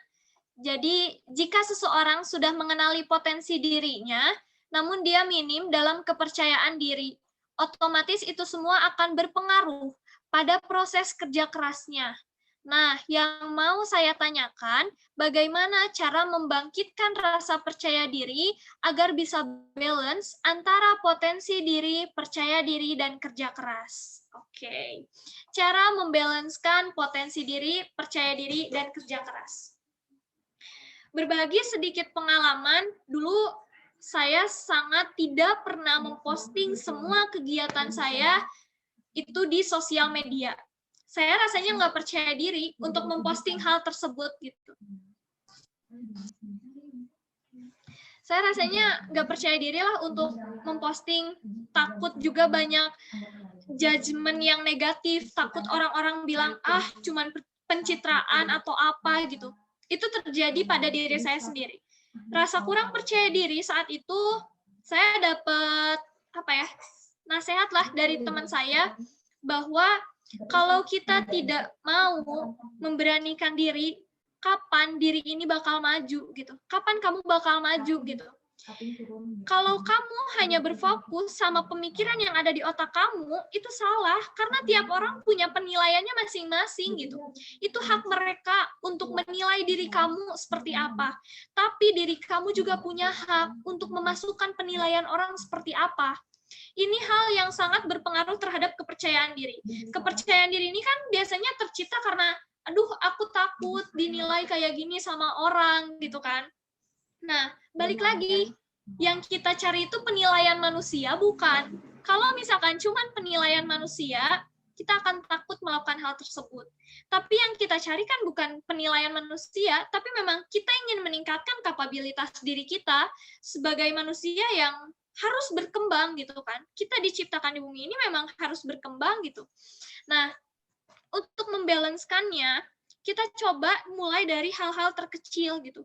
S2: Jadi, jika seseorang sudah mengenali potensi dirinya, namun dia minim dalam kepercayaan diri, otomatis itu semua akan berpengaruh pada proses kerja kerasnya. Nah, yang mau saya tanyakan, bagaimana cara membangkitkan rasa percaya diri agar bisa balance antara potensi diri, percaya diri, dan kerja keras? Oke. Cara membalanskan potensi diri, percaya diri, dan kerja keras. Berbagi sedikit pengalaman, dulu saya sangat tidak pernah memposting semua kegiatan saya itu di sosial media. Saya rasanya nggak percaya diri untuk memposting hal tersebut gitu. Saya rasanya nggak percaya diri lah untuk memposting, takut juga banyak judgement yang negatif, takut orang-orang bilang, cuman pencitraan atau apa gitu. Itu terjadi pada diri saya sendiri. Rasa kurang percaya diri saat itu, saya dapat nasihat lah dari teman saya, bahwa kalau kita tidak mau memberanikan diri, kapan diri ini bakal maju gitu? Kapan kamu bakal maju gitu? Kalau kamu hanya berfokus sama pemikiran yang ada di otak kamu, itu salah, karena tiap orang punya penilaiannya masing-masing gitu. Itu hak mereka untuk menilai diri kamu seperti apa. Tapi diri kamu juga punya hak untuk memasukkan penilaian orang seperti apa. Ini hal yang sangat berpengaruh terhadap kepercayaan diri. Kepercayaan diri ini kan biasanya tercipta karena, aku takut dinilai kayak gini sama orang, gitu kan. Nah, balik lagi, yang kita cari itu penilaian manusia, bukan. Kalau misalkan cuma penilaian manusia, kita akan takut melakukan hal tersebut. Tapi yang kita cari kan bukan penilaian manusia, tapi memang kita ingin meningkatkan kapabilitas diri kita sebagai manusia yang harus berkembang gitu kan. Kita diciptakan di bumi ini memang harus berkembang gitu. Nah, untuk membalanskannya, kita coba mulai dari hal-hal terkecil gitu.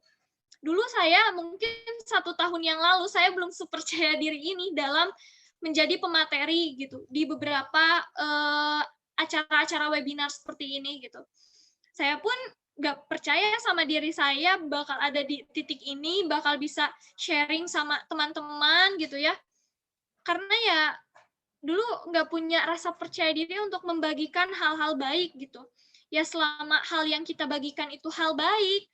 S2: Dulu saya mungkin 1 tahun yang lalu, saya belum sepercaya diri ini dalam menjadi pemateri gitu, di beberapa acara-acara webinar seperti ini gitu. Saya pun nggak percaya sama diri saya bakal ada di titik ini, bakal bisa sharing sama teman-teman gitu ya. Karena ya dulu nggak punya rasa percaya diri untuk membagikan hal-hal baik gitu. Ya selama hal yang kita bagikan itu hal baik,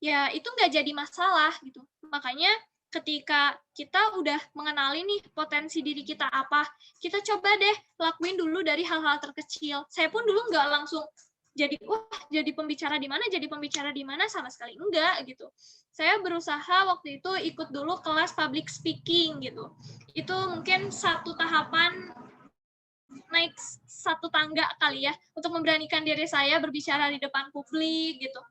S2: ya itu nggak jadi masalah gitu. Makanya ketika kita udah mengenali nih potensi diri kita apa, kita coba deh lakuin dulu dari hal-hal terkecil. Saya pun dulu nggak langsung jadi pembicara di mana, sama sekali enggak gitu. Saya berusaha waktu itu ikut dulu kelas public speaking gitu. Itu mungkin satu tahapan, naik satu tangga kali ya, untuk memberanikan diri saya berbicara di depan publik gitu.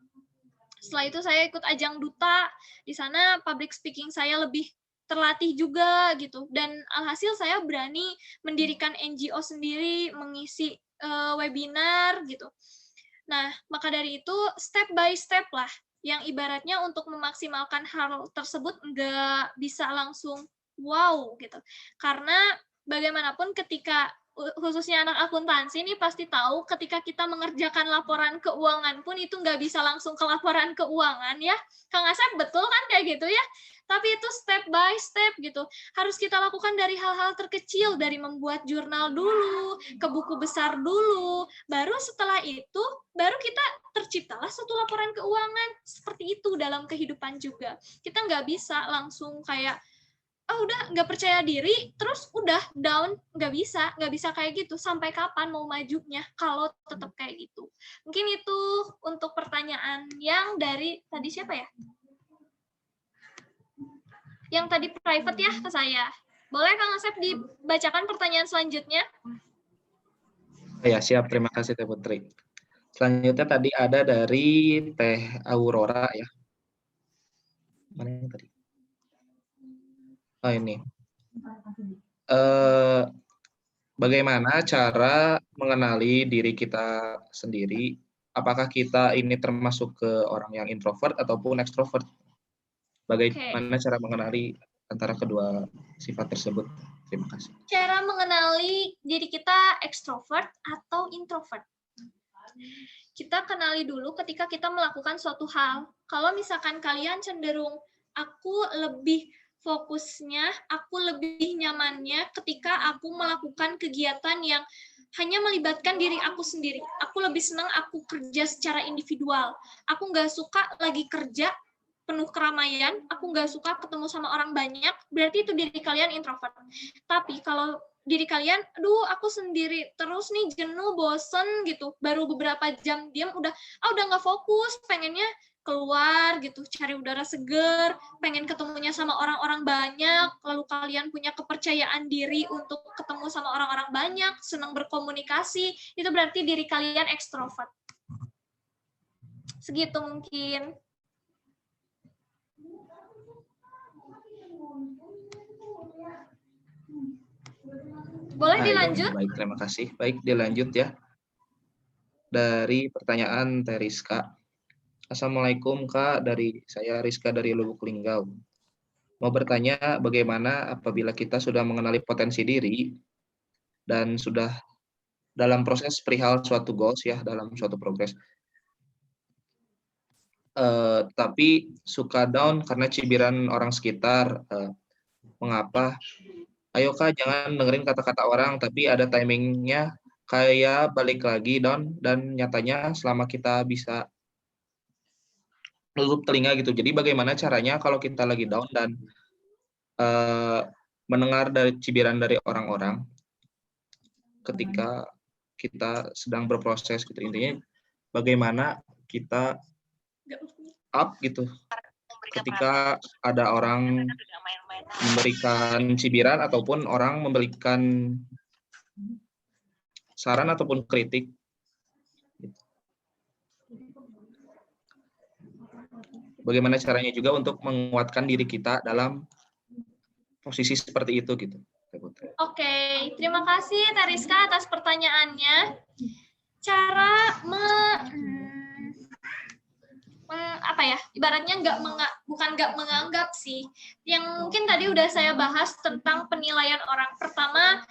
S2: Setelah itu saya ikut ajang duta, di sana public speaking saya lebih terlatih juga gitu. Dan alhasil saya berani mendirikan NGO sendiri, mengisi webinar gitu. Nah, maka dari itu step by step lah, yang ibaratnya untuk memaksimalkan hal tersebut nggak bisa langsung wow gitu. Karena bagaimanapun ketika khususnya anak akuntansi ini pasti tahu ketika kita mengerjakan laporan keuangan pun itu nggak bisa langsung ke laporan keuangan ya. Kang Asep betul kan kayak gitu ya? Tapi itu step by step gitu. Harus kita lakukan dari hal-hal terkecil, dari membuat jurnal dulu, ke buku besar dulu. Baru setelah itu, baru kita terciptalah suatu laporan keuangan. Seperti itu dalam kehidupan juga. Kita nggak bisa langsung kayak, udah nggak percaya diri, terus udah down, nggak bisa kayak gitu. Sampai kapan mau majunya kalau tetap kayak gitu? Mungkin itu untuk pertanyaan yang dari tadi siapa ya? Yang tadi private ya ke saya. Boleh Kang Asep dibacakan pertanyaan selanjutnya?
S1: Ya, siap. Terima kasih Teh Putri. Selanjutnya tadi ada dari Teh Aurora ya. Mana yang tadi? Oh, ini. Bagaimana cara mengenali diri kita sendiri? Apakah kita ini termasuk ke orang yang introvert ataupun extrovert? Bagaimana cara mengenali antara kedua sifat tersebut? Terima kasih.
S2: Cara mengenali diri kita extrovert atau introvert. Kita kenali dulu ketika kita melakukan suatu hal. Kalau misalkan kalian cenderung, aku lebih fokusnya, aku lebih nyamannya ketika aku melakukan kegiatan yang hanya melibatkan diri aku sendiri. Aku lebih senang aku kerja secara individual. Aku nggak suka lagi kerja penuh keramaian, aku nggak suka ketemu sama orang banyak, berarti itu diri kalian introvert. Tapi kalau diri kalian, aduh aku sendiri terus nih, jenuh, bosen gitu, baru beberapa jam diam udah nggak fokus, pengennya keluar gitu, cari udara seger, pengen ketemunya sama orang-orang banyak, lalu kalian punya kepercayaan diri untuk ketemu sama orang-orang banyak, senang berkomunikasi, itu berarti diri kalian ekstrovert. Segitu mungkin. Boleh dilanjut?
S1: Baik, terima kasih. Baik, dilanjut ya. Dari pertanyaan Teh Rizka. Assalamualaikum Kak, dari saya Rizka dari Lubuk Linggau. Mau bertanya bagaimana apabila kita sudah mengenali potensi diri dan sudah dalam proses perihal suatu goals ya, dalam suatu progres. Tapi suka down karena cibiran orang sekitar. Mengapa? Ayo Kak, jangan dengerin kata-kata orang, tapi ada timingnya, kayak balik lagi down, dan nyatanya selama kita bisa menutup telinga gitu. Jadi bagaimana caranya kalau kita lagi down dan mendengar dari cibiran dari orang-orang ketika kita sedang berproses gitu. Intinya bagaimana kita up gitu ketika ada orang memberikan cibiran ataupun orang memberikan saran ataupun kritik. Bagaimana caranya juga untuk menguatkan diri kita dalam posisi seperti itu gitu.
S2: Oke, terima kasih Tariska atas pertanyaannya. Cara ibaratnya bukan nggak menganggap sih. Yang mungkin tadi udah saya bahas tentang penilaian orang. Pertama,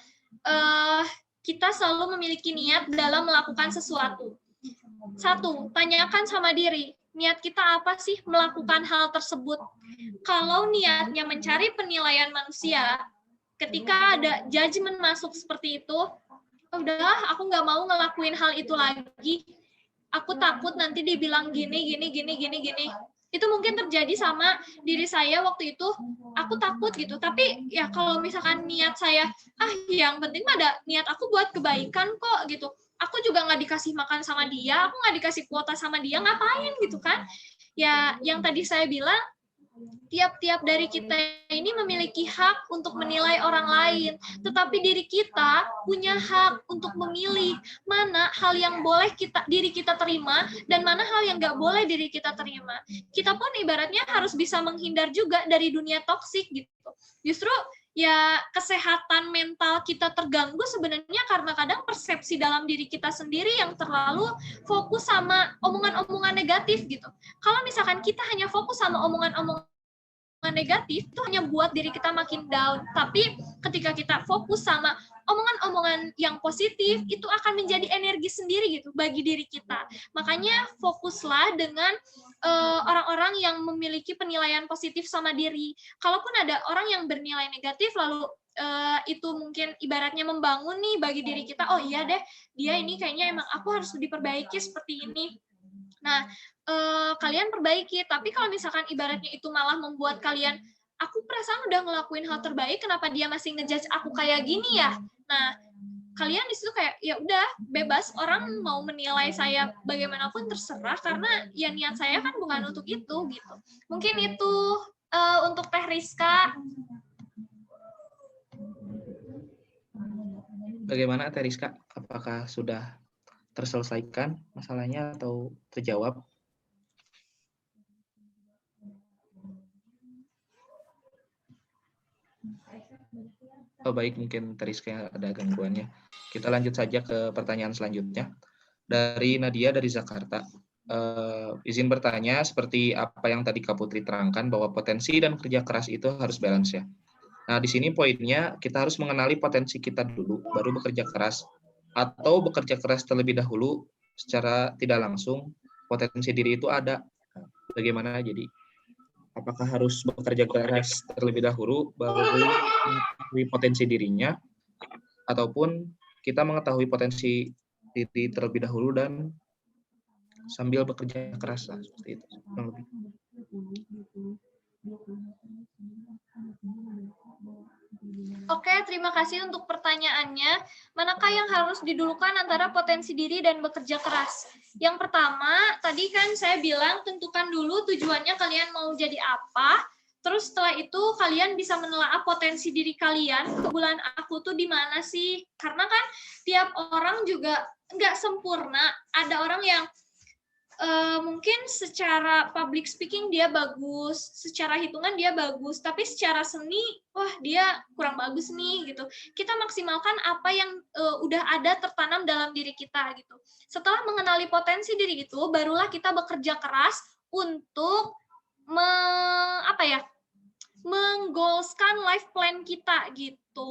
S2: kita selalu memiliki niat dalam melakukan sesuatu. Satu, tanyakan sama diri, niat kita apa sih melakukan hal tersebut? Kalau niatnya mencari penilaian manusia, ketika ada judgement masuk seperti itu, udah aku nggak mau ngelakuin hal itu lagi. Aku takut nanti dibilang gini. Itu mungkin terjadi sama diri saya waktu itu, aku takut gitu. Tapi ya kalau misalkan niat saya, yang penting ada niat aku buat kebaikan kok gitu. Aku juga nggak dikasih makan sama dia, aku nggak dikasih kuota sama dia, ngapain gitu kan. Ya yang tadi saya bilang, tiap-tiap dari kita ini memiliki hak untuk menilai orang lain, tetapi diri kita punya hak untuk memilih mana hal yang boleh diri kita terima dan mana hal yang nggak boleh diri kita terima. Kita pun ibaratnya harus bisa menghindar juga dari dunia toksik gitu. Justru ya kesehatan mental kita terganggu sebenarnya karena kadang persepsi dalam diri kita sendiri yang terlalu fokus sama omongan-omongan negatif gitu. Kalau misalkan kita hanya fokus sama omongan-omongan negatif, itu hanya buat diri kita makin down. Tapi ketika kita fokus sama omongan-omongan yang positif, itu akan menjadi energi sendiri gitu bagi diri kita. Makanya fokuslah dengan orang-orang yang memiliki penilaian positif sama diri. Kalaupun ada orang yang bernilai negatif, lalu itu mungkin ibaratnya membangun nih bagi diri kita, oh iya deh, dia ini kayaknya emang aku harus diperbaiki seperti ini. Nah, kalian perbaiki. Tapi kalau misalkan ibaratnya itu malah membuat kalian, aku perasaan udah ngelakuin hal terbaik, kenapa dia masih ngejudge aku kayak gini ya? Nah, kalian di situ kayak ya udah bebas, orang mau menilai saya bagaimanapun terserah, karena ya niat saya kan bukan untuk itu gitu. Mungkin itu untuk Teh Rizka.
S1: Bagaimana Teh Rizka? Apakah sudah terselesaikan masalahnya atau terjawab? Oh baik, mungkin Teh Rizka ada gangguannya. Kita lanjut saja ke pertanyaan selanjutnya. Dari Nadia dari Jakarta. Izin bertanya, seperti apa yang tadi Kak Putri terangkan, bahwa potensi dan kerja keras itu harus balance ya. Nah, di sini poinnya kita harus mengenali potensi kita dulu, baru bekerja keras. Atau bekerja keras terlebih dahulu, secara tidak langsung, potensi diri itu ada. Bagaimana jadi? Apakah harus bekerja keras terlebih dahulu, baru mengetahui potensi dirinya, ataupun kita mengetahui potensi diri terlebih dahulu dan sambil bekerja keras lah, seperti itu.
S2: Oke, terima kasih untuk pertanyaannya. Manakah yang harus didulukan antara potensi diri dan bekerja keras? Yang pertama, tadi kan saya bilang tentukan dulu tujuannya kalian mau jadi apa. Terus setelah itu kalian bisa menelaah potensi diri kalian. Keunggulan aku tuh di mana sih? Karena kan tiap orang juga nggak sempurna. Ada orang yang mungkin secara public speaking dia bagus, secara hitungan dia bagus, tapi secara seni, wah dia kurang bagus nih gitu. Kita maksimalkan apa yang udah ada tertanam dalam diri kita gitu. Setelah mengenali potensi diri itu, barulah kita bekerja keras untuk menggoalskan life plan kita gitu.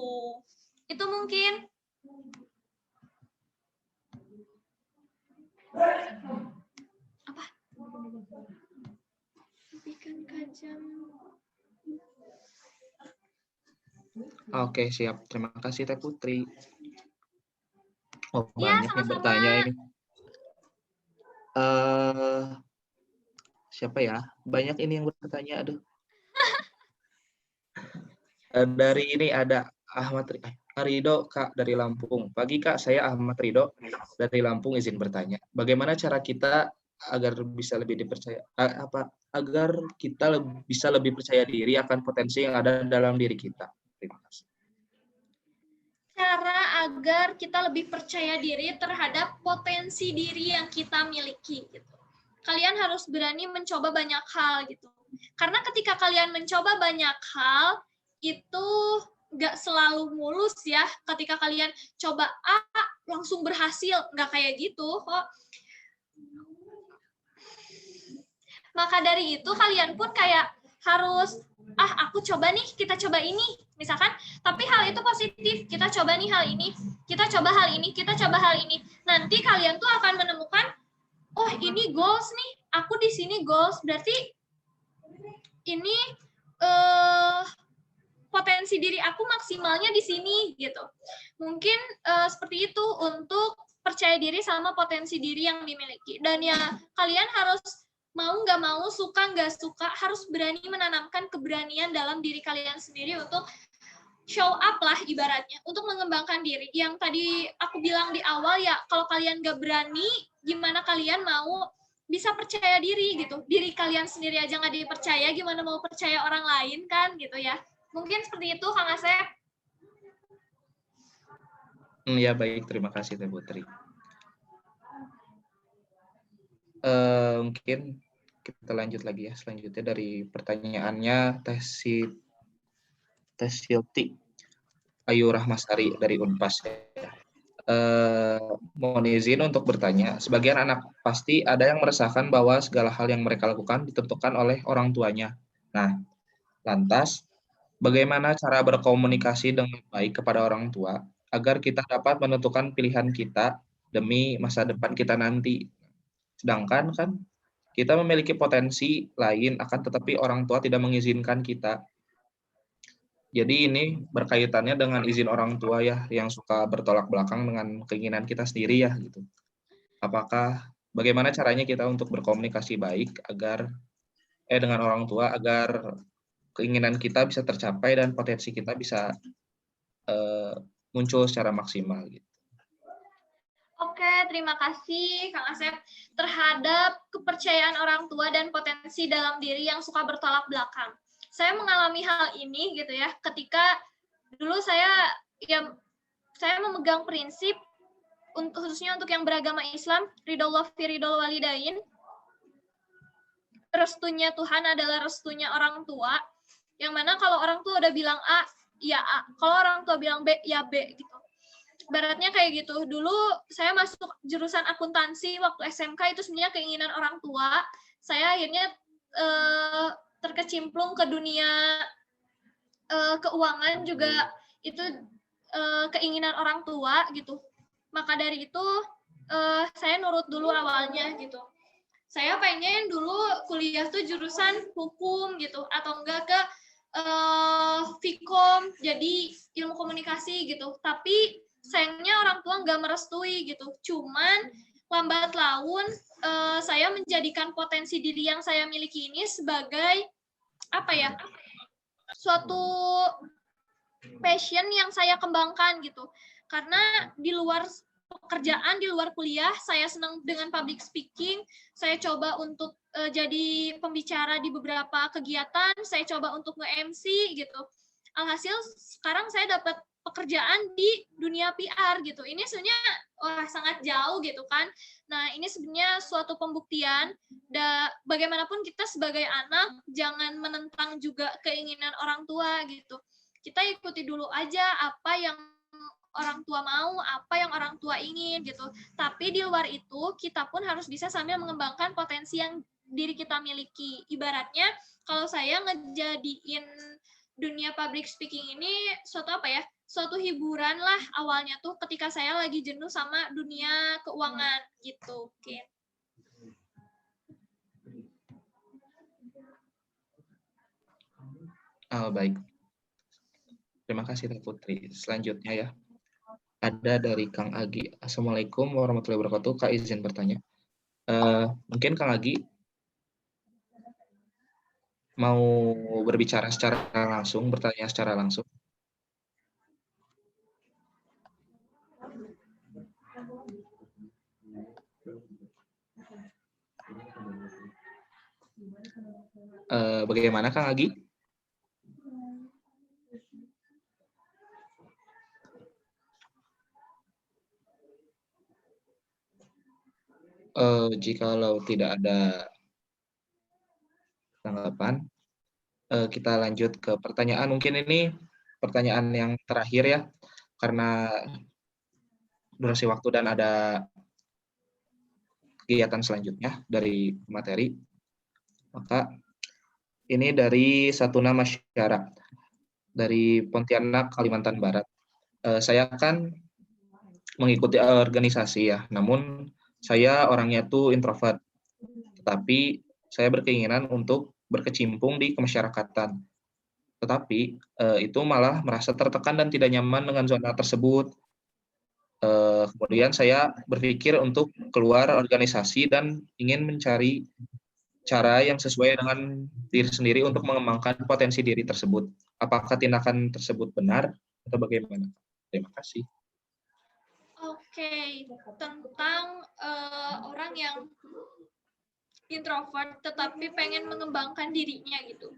S2: Itu mungkin. Apa?
S1: Oke, siap. Terima kasih Teh Putri. Oh,
S2: Ya,
S1: banyak yang bertanya ini. Siapa ya? Banyak ini yang bertanya, aduh. Dari ini ada Ahmad Rido, Kak, dari Lampung. Pagi, Kak, saya Ahmad Rido dari Lampung, izin bertanya. Bagaimana cara kita agar bisa lebih dipercaya, agar kita bisa lebih percaya diri akan potensi yang ada dalam diri kita? Terima kasih.
S2: Cara agar kita lebih percaya diri terhadap potensi diri yang kita miliki gitu. Kalian harus berani mencoba banyak hal gitu. Karena ketika kalian mencoba banyak hal, itu nggak selalu mulus ya. Ketika kalian coba A, langsung berhasil. Nggak kayak gitu kok. Maka dari itu kalian pun kayak harus, aku coba nih, kita coba ini. Misalkan, tapi hal itu positif. Kita coba nih hal ini, kita coba hal ini, kita coba hal ini. Nanti kalian tuh akan menemukan, oh ini goals nih, aku di sini goals. Berarti ini potensi diri aku maksimalnya di sini gitu. Mungkin seperti itu untuk percaya diri sama potensi diri yang dimiliki. Dan ya kalian harus mau nggak mau, suka nggak suka, harus berani menanamkan keberanian dalam diri kalian sendiri untuk show up lah ibaratnya, untuk mengembangkan diri. Yang tadi aku bilang di awal ya, kalau kalian nggak berani, gimana kalian mau bisa percaya diri gitu. Diri kalian sendiri aja nggak dipercaya, gimana mau percaya orang lain kan gitu ya. Mungkin seperti itu, Kang Asep.
S1: Ya baik, terima kasih Teh Putri. Mungkin kita lanjut lagi ya, selanjutnya dari pertanyaannya Teh Silti Ayu Rahmasari dari Unpas. Mohon izin untuk bertanya. Sebagian anak pasti ada yang meresahkan bahwa segala hal yang mereka lakukan ditentukan oleh orang tuanya. Nah, lantas bagaimana cara berkomunikasi dengan baik kepada orang tua agar kita dapat menentukan pilihan kita demi masa depan kita nanti? Sedangkan kan kita memiliki potensi lain, akan tetapi orang tua tidak mengizinkan kita. Jadi ini berkaitannya dengan izin orang tua ya, yang suka bertolak belakang dengan keinginan kita sendiri ya gitu. Bagaimana caranya kita untuk berkomunikasi baik dengan orang tua agar keinginan kita bisa tercapai dan potensi kita bisa muncul secara maksimal gitu.
S2: Oke, terima kasih Kang Asep. Terhadap kepercayaan orang tua dan potensi dalam diri yang suka bertolak belakang. Saya mengalami hal ini gitu ya, ketika dulu saya memegang prinsip khususnya untuk yang beragama Islam, ridhollah fi ridhol walidain. Restunya Tuhan adalah restunya orang tua. Yang mana kalau orang tua udah bilang A, ya A. Kalau orang tua bilang B, ya B gitu. Baratnya kayak gitu. Dulu saya masuk jurusan akuntansi waktu SMK itu sebenarnya keinginan orang tua. Saya akhirnya terkecimplung ke dunia keuangan juga itu keinginan orang tua gitu. Maka dari itu saya nurut dulu awalnya gitu. Saya pengen dulu kuliah tuh jurusan hukum gitu atau enggak ke Vkom jadi ilmu komunikasi gitu. Tapi sayangnya orang tua nggak merestui gitu. Cuman lambat laun saya menjadikan potensi diri yang saya miliki ini sebagai suatu passion yang saya kembangkan gitu. Karena di luar pekerjaan, di luar kuliah, saya senang dengan public speaking. Saya coba untuk jadi pembicara di beberapa kegiatan. Saya coba untuk nge-MC gitu. Alhasil sekarang saya dapat pekerjaan di dunia PR gitu. Ini sebenarnya sangat jauh gitu kan. Nah, ini sebenarnya suatu pembuktian bagaimanapun kita sebagai anak jangan menentang juga keinginan orang tua gitu. Kita ikuti dulu aja apa yang orang tua mau, apa yang orang tua ingin gitu. Tapi di luar itu kita pun harus bisa sambil mengembangkan potensi yang diri kita miliki. Ibaratnya kalau saya ngejadiin dunia public speaking ini suatu hiburan lah awalnya tuh ketika saya lagi jenuh sama dunia keuangan gitu. Oke.
S1: Baik. Terima kasih Teh Putri. Selanjutnya ya. Ada dari Kang Agi. Assalamualaikum warahmatullahi wabarakatuh. Kak izin bertanya. Mungkin Kang Agi mau berbicara secara langsung, bertanya secara langsung. Bagaimana Kang Agi? Jikalau tidak ada tanggapan, kita lanjut ke pertanyaan. Mungkin ini pertanyaan yang terakhir ya, karena durasi waktu dan ada kegiatan selanjutnya dari materi. Maka ini dari Satuna Masyarakat dari Pontianak, Kalimantan Barat. Saya kan mengikuti organisasi ya, namun saya orangnya tuh introvert, tetapi saya berkeinginan untuk berkecimpung di kemasyarakatan. Tetapi itu malah merasa tertekan dan tidak nyaman dengan zona tersebut. Kemudian saya berpikir untuk keluar organisasi dan ingin mencari cara yang sesuai dengan diri sendiri untuk mengembangkan potensi diri tersebut. Apakah tindakan tersebut benar atau bagaimana? Terima kasih.
S2: Oke, tentang orang yang introvert tetapi pengen mengembangkan dirinya gitu.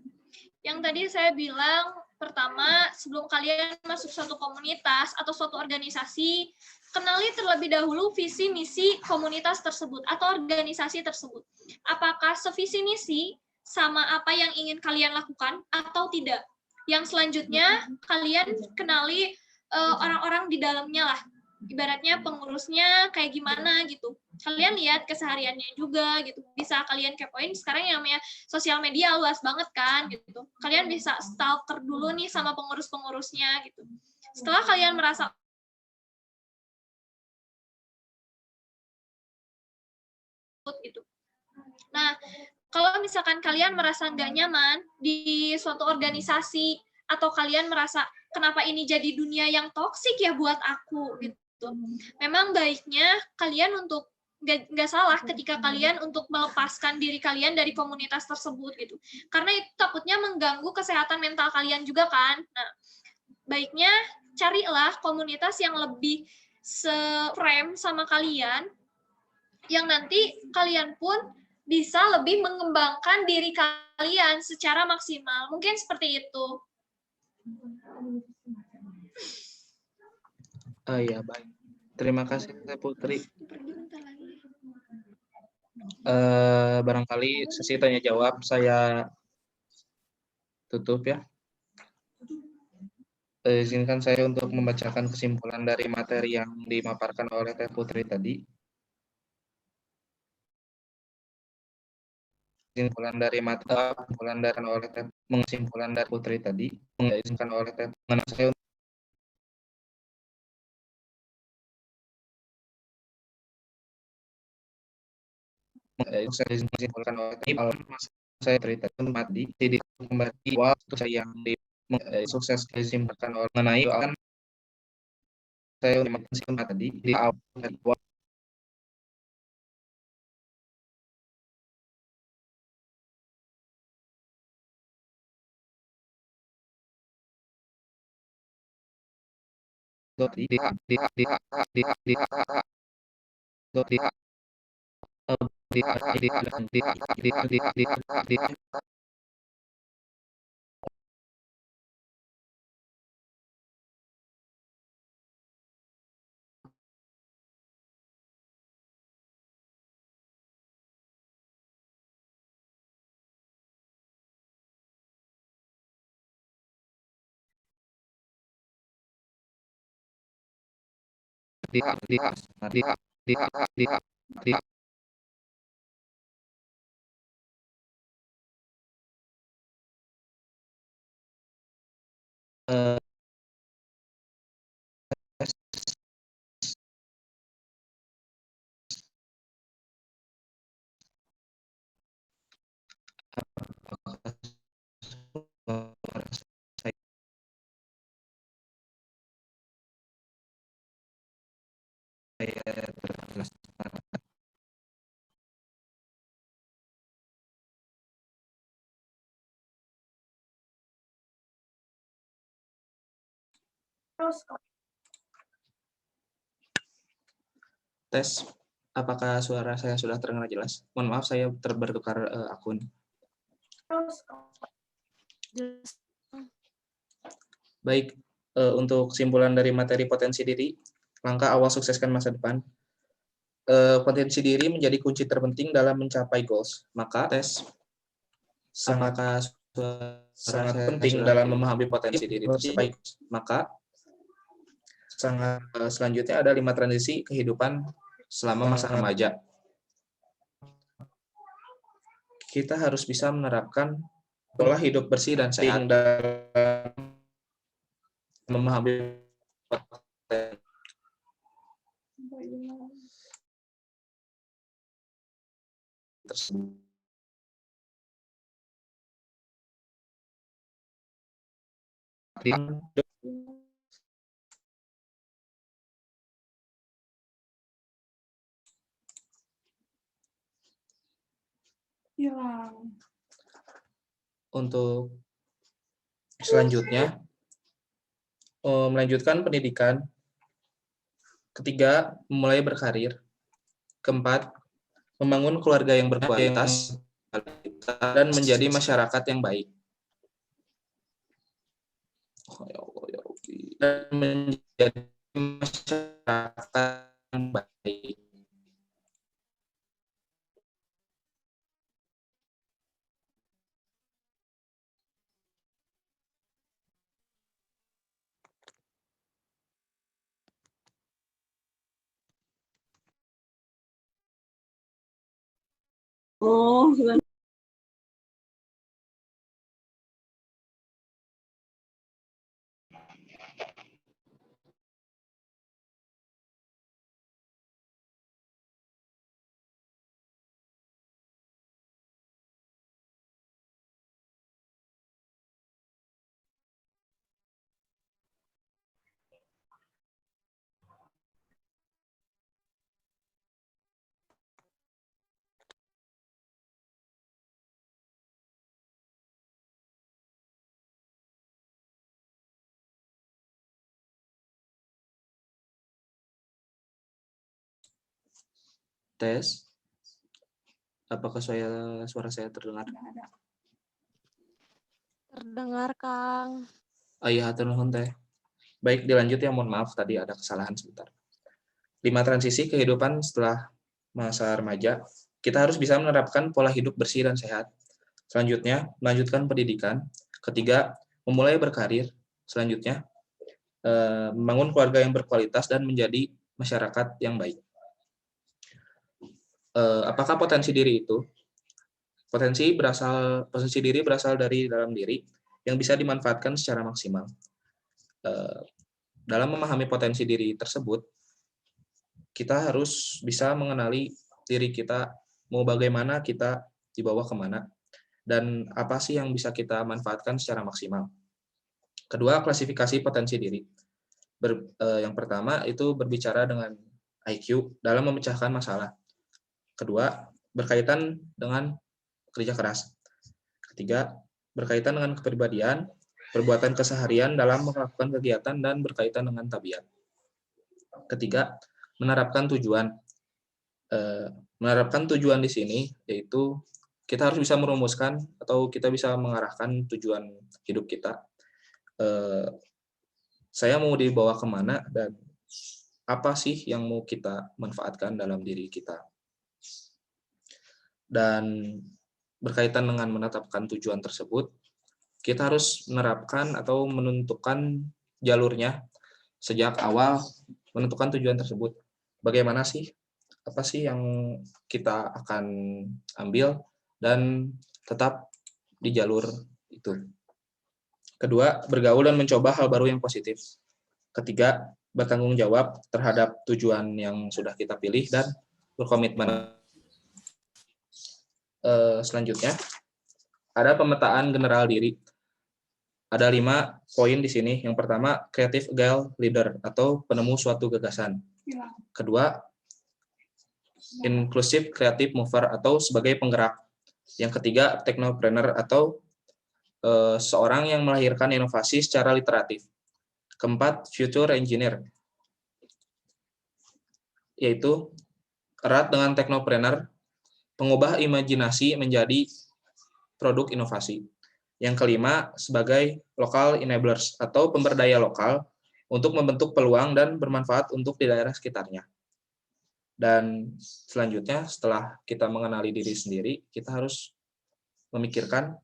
S2: Yang tadi saya bilang, pertama sebelum kalian masuk suatu komunitas atau suatu organisasi, kenali terlebih dahulu visi misi komunitas tersebut atau organisasi tersebut. Apakah sevisi misi sama apa yang ingin kalian lakukan atau tidak? Yang selanjutnya kalian kenali orang-orang di dalamnya lah. Ibaratnya pengurusnya kayak gimana gitu. Kalian lihat kesehariannya juga gitu. Bisa kalian kepoin, sekarang yang namanya sosial media luas banget kan gitu. Kalian bisa stalker dulu nih sama pengurus-pengurusnya gitu. Setelah kalian merasa gitu. Nah, kalau misalkan kalian merasa nggak nyaman di suatu organisasi atau kalian merasa kenapa ini jadi dunia yang toksik ya buat aku gitu. Memang baiknya kalian untuk nggak salah ketika kalian untuk melepaskan diri kalian dari komunitas tersebut gitu. Karena itu takutnya mengganggu kesehatan mental kalian juga kan. Nah, baiknya carilah komunitas yang lebih se-frame sama kalian yang nanti kalian pun bisa lebih mengembangkan diri kalian secara maksimal. Mungkin seperti itu.
S1: Ya, baik. Terima kasih, Teh Putri. Barangkali sesi tanya jawab saya tutup ya. Izinkan saya untuk membacakan kesimpulan dari materi yang dimaparkan oleh Teh Putri tadi. Kesimpulan dari mengesimpulan dari Putri tadi, mengizinkan oleh Teh saya menyimpulkan oleh saya cerita tadi di kembali waktu saya yang sukses disimpulkan mengenai kan saya menyimpulkan tadi di awal tes apakah suara saya sudah terdengar jelas? Mohon maaf saya bertukar akun. Baik, untuk kesimpulan dari materi potensi diri, langkah awal sukseskan masa depan. Potensi diri menjadi kunci terpenting dalam mencapai goals. Maka tes sangat penting dalam memahami potensi diri tersebut. Maka selanjutnya ada 5 transisi kehidupan selama masa remaja. Kita harus bisa menerapkan pola hidup bersih dan sehat dalam memahami potensi tersebut.
S6: Hilang.
S1: Untuk selanjutnya, melanjutkan pendidikan. Ketiga, memulai berkarir. Keempat, membangun keluarga yang berkualitas dan menjadi masyarakat yang baik. Dan menjadi masyarakat yang baik.
S5: Oh,
S1: Tes. Apakah suara saya terdengar?
S3: Terdengar, Kang.
S1: Oh iya, hatur nuhun teh. Baik, dilanjut ya. Mohon maaf tadi ada kesalahan sebentar. 5 transisi kehidupan setelah masa remaja. Kita harus bisa menerapkan pola hidup bersih dan sehat. Selanjutnya, melanjutkan pendidikan. Ketiga, memulai berkarir. Selanjutnya, membangun keluarga yang berkualitas dan menjadi masyarakat yang baik. Apakah potensi diri itu? Potensi diri berasal dari dalam diri yang bisa dimanfaatkan secara maksimal. Dalam memahami potensi diri tersebut, kita harus bisa mengenali diri kita, mau bagaimana kita dibawa kemana, dan apa sih yang bisa kita manfaatkan secara maksimal. Kedua, klasifikasi potensi diri. Yang pertama itu berbicara dengan IQ dalam memecahkan masalah. Kedua, berkaitan dengan kerja keras. Ketiga, berkaitan dengan kepribadian, perbuatan keseharian dalam melakukan kegiatan dan berkaitan dengan tabiat. Ketiga, menerapkan tujuan. Menerapkan tujuan di sini yaitu kita harus bisa merumuskan atau kita bisa mengarahkan tujuan hidup kita. Saya mau dibawa kemana dan apa sih yang mau kita manfaatkan dalam diri kita. Dan berkaitan dengan menetapkan tujuan tersebut, kita harus menerapkan atau menentukan jalurnya sejak awal menentukan tujuan tersebut. Bagaimana sih? Apa sih yang kita akan ambil dan tetap di jalur itu. Kedua, bergaul dan mencoba hal baru yang positif. Ketiga, bertanggung jawab terhadap tujuan yang sudah kita pilih dan berkomitmen. Selanjutnya, ada pemetaan general diri. Ada 5 poin di sini. Yang pertama, creative agile leader atau penemu suatu gagasan. Kedua, inclusive creative mover atau sebagai penggerak. Yang ketiga, technopreneur atau seorang yang melahirkan inovasi secara literatif. Keempat, future engineer, yaitu erat dengan technopreneur, pengubah imajinasi menjadi produk inovasi. Yang kelima, sebagai local enablers atau pemberdaya lokal untuk membentuk peluang dan bermanfaat untuk di daerah sekitarnya. Dan selanjutnya, setelah kita mengenali diri sendiri, kita harus memikirkan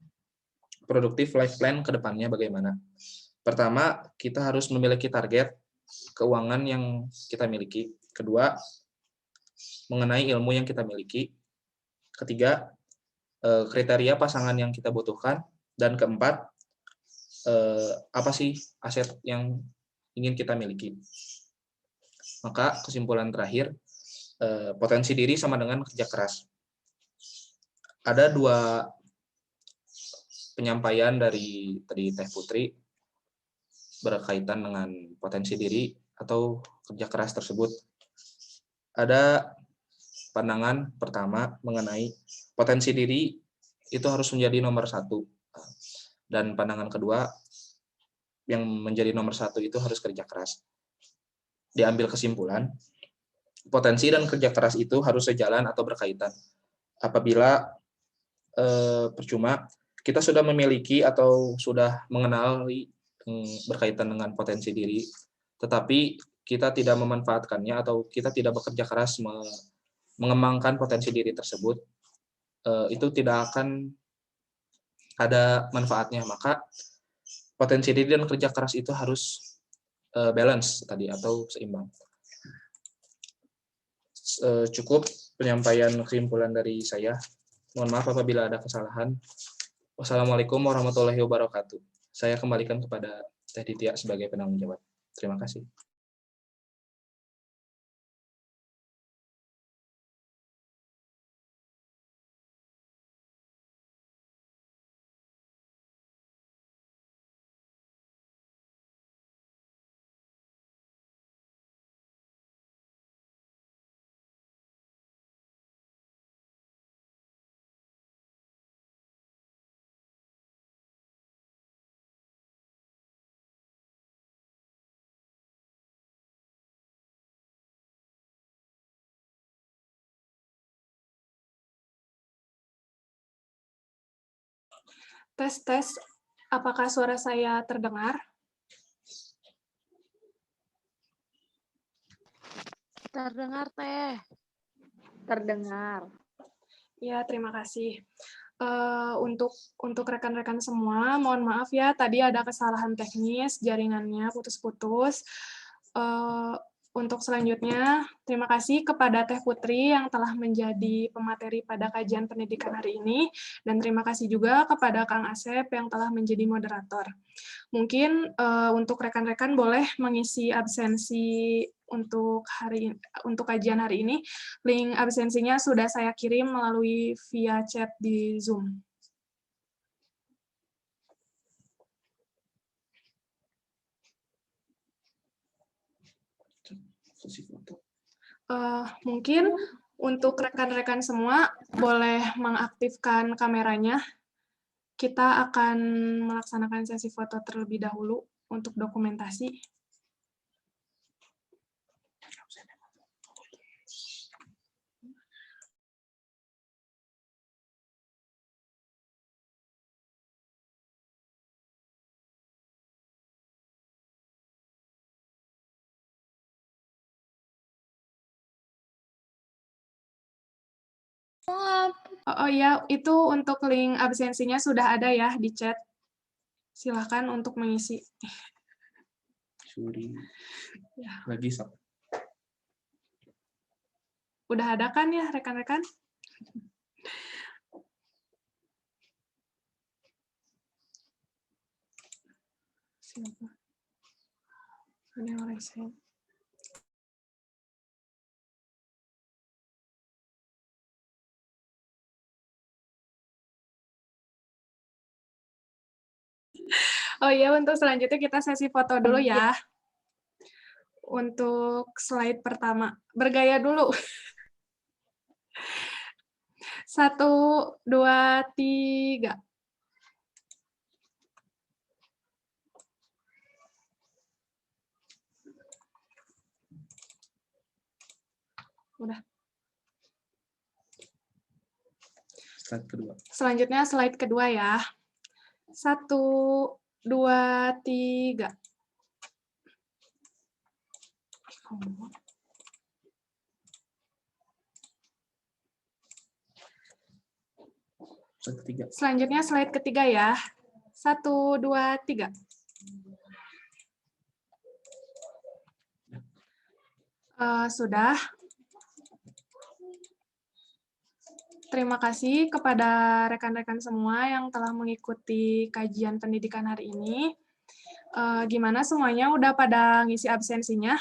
S1: produktif life plan ke depannya bagaimana. Pertama, kita harus memiliki target keuangan yang kita miliki. Kedua, mengenai ilmu yang kita miliki. Ketiga, kriteria pasangan yang kita butuhkan. Dan keempat, apa sih aset yang ingin kita miliki. Maka kesimpulan terakhir, potensi diri sama dengan kerja keras. Ada 2 penyampaian dari Teh Putri berkaitan dengan potensi diri atau kerja keras tersebut. Ada pandangan pertama mengenai potensi diri itu harus menjadi nomor 1. Dan pandangan kedua, yang menjadi nomor 1 itu harus kerja keras. Diambil kesimpulan, potensi dan kerja keras itu harus sejalan atau berkaitan. Apabila percuma, kita sudah memiliki atau sudah mengenali berkaitan dengan potensi diri, tetapi kita tidak memanfaatkannya atau kita tidak bekerja keras mengembangkan potensi diri tersebut, itu tidak akan ada manfaatnya. Maka potensi diri dan kerja keras itu harus balance tadi atau seimbang. Cukup penyampaian kesimpulan dari saya. Mohon maaf apabila ada kesalahan. Wassalamualaikum warahmatullahi wabarakatuh. Saya kembalikan kepada Teh Ditia sebagai penanggung jawab. Terima kasih.
S6: Tes. Apakah suara saya terdengar?
S3: Terdengar, Teh. Terdengar.
S6: Ya, terima kasih. Untuk rekan-rekan semua, mohon maaf ya, tadi ada kesalahan teknis, jaringannya putus-putus. Untuk selanjutnya, terima kasih kepada Teh Putri yang telah menjadi pemateri pada kajian pendidikan hari ini, dan terima kasih juga kepada Kang Asep yang telah menjadi moderator. Mungkin untuk rekan-rekan boleh mengisi absensi untuk kajian hari ini. Link absensinya sudah saya kirim melalui via chat di Zoom. Mungkin untuk rekan-rekan semua boleh mengaktifkan kameranya. Kita akan melaksanakan sesi foto terlebih dahulu untuk dokumentasi. Oh ya, itu untuk link absensinya sudah ada ya di chat. Silakan untuk mengisi.
S1: Lagi sok.
S6: Udah ada kan ya rekan-rekan? Siapa? Ini orang saya. Oh iya, untuk selanjutnya kita sesi foto dulu ya. Untuk slide pertama, bergaya dulu. 1, 2, 3. Udah.
S1: Slide kedua.
S6: Selanjutnya slide kedua ya. 1, 2, 3.
S1: Slide ketiga.
S6: Selanjutnya slide ketiga ya. 1, 2, 3. Sudah. Terima kasih kepada rekan-rekan semua yang telah mengikuti kajian pendidikan hari ini. Gimana semuanya udah pada ngisi absensinya?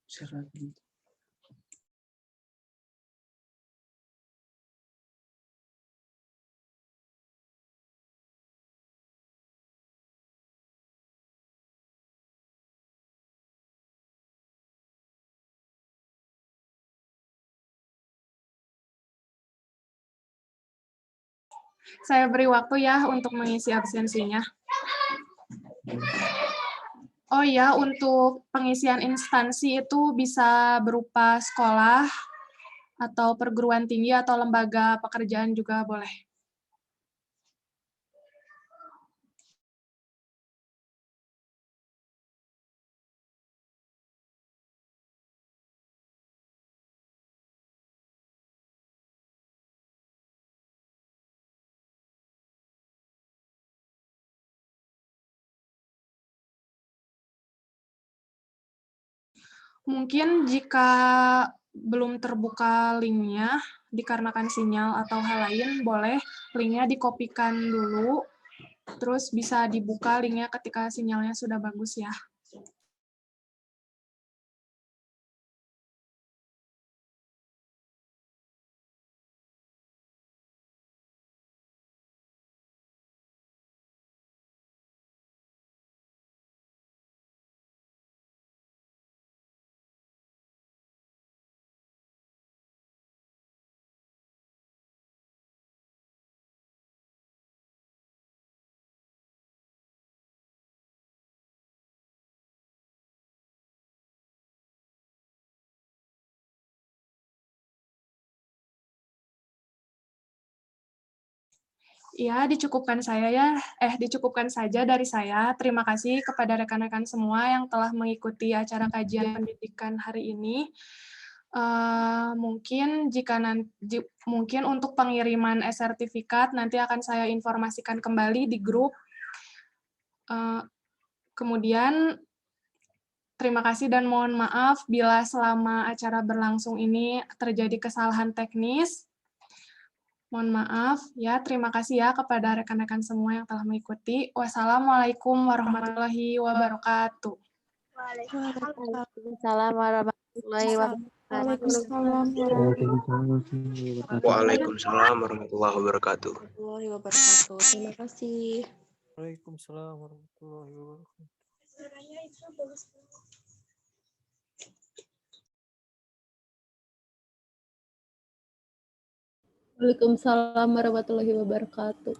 S1: Share lagi.
S6: Saya beri waktu ya untuk mengisi absensinya. Oh ya, untuk pengisian instansi itu bisa berupa sekolah, atau perguruan tinggi, atau lembaga pekerjaan juga boleh. Mungkin jika belum terbuka linknya dikarenakan sinyal atau hal lain, boleh linknya dikopikan dulu, terus bisa dibuka linknya ketika sinyalnya sudah bagus ya. Ya, dicukupkan saja dari saya. Terima kasih kepada rekan-rekan semua yang telah mengikuti acara kajian pendidikan hari ini. Mungkin untuk pengiriman e-sertifikat nanti akan saya informasikan kembali di grup. Kemudian terima kasih dan mohon maaf bila selama acara berlangsung ini terjadi kesalahan teknis. Mohon maaf ya, terima kasih ya kepada rekan-rekan semua yang telah mengikuti. Wassalamualaikum warahmatullahi wabarakatuh.
S3: Waalaikumsalam warahmatullahi wabarakatuh.
S8: Waalaikumsalam warahmatullahi wabarakatuh.
S3: Terima kasih.
S4: Waalaikumsalam warahmatullahi wabarakatuh.
S9: Waalaikumsalam warahmatullahi wabarakatuh.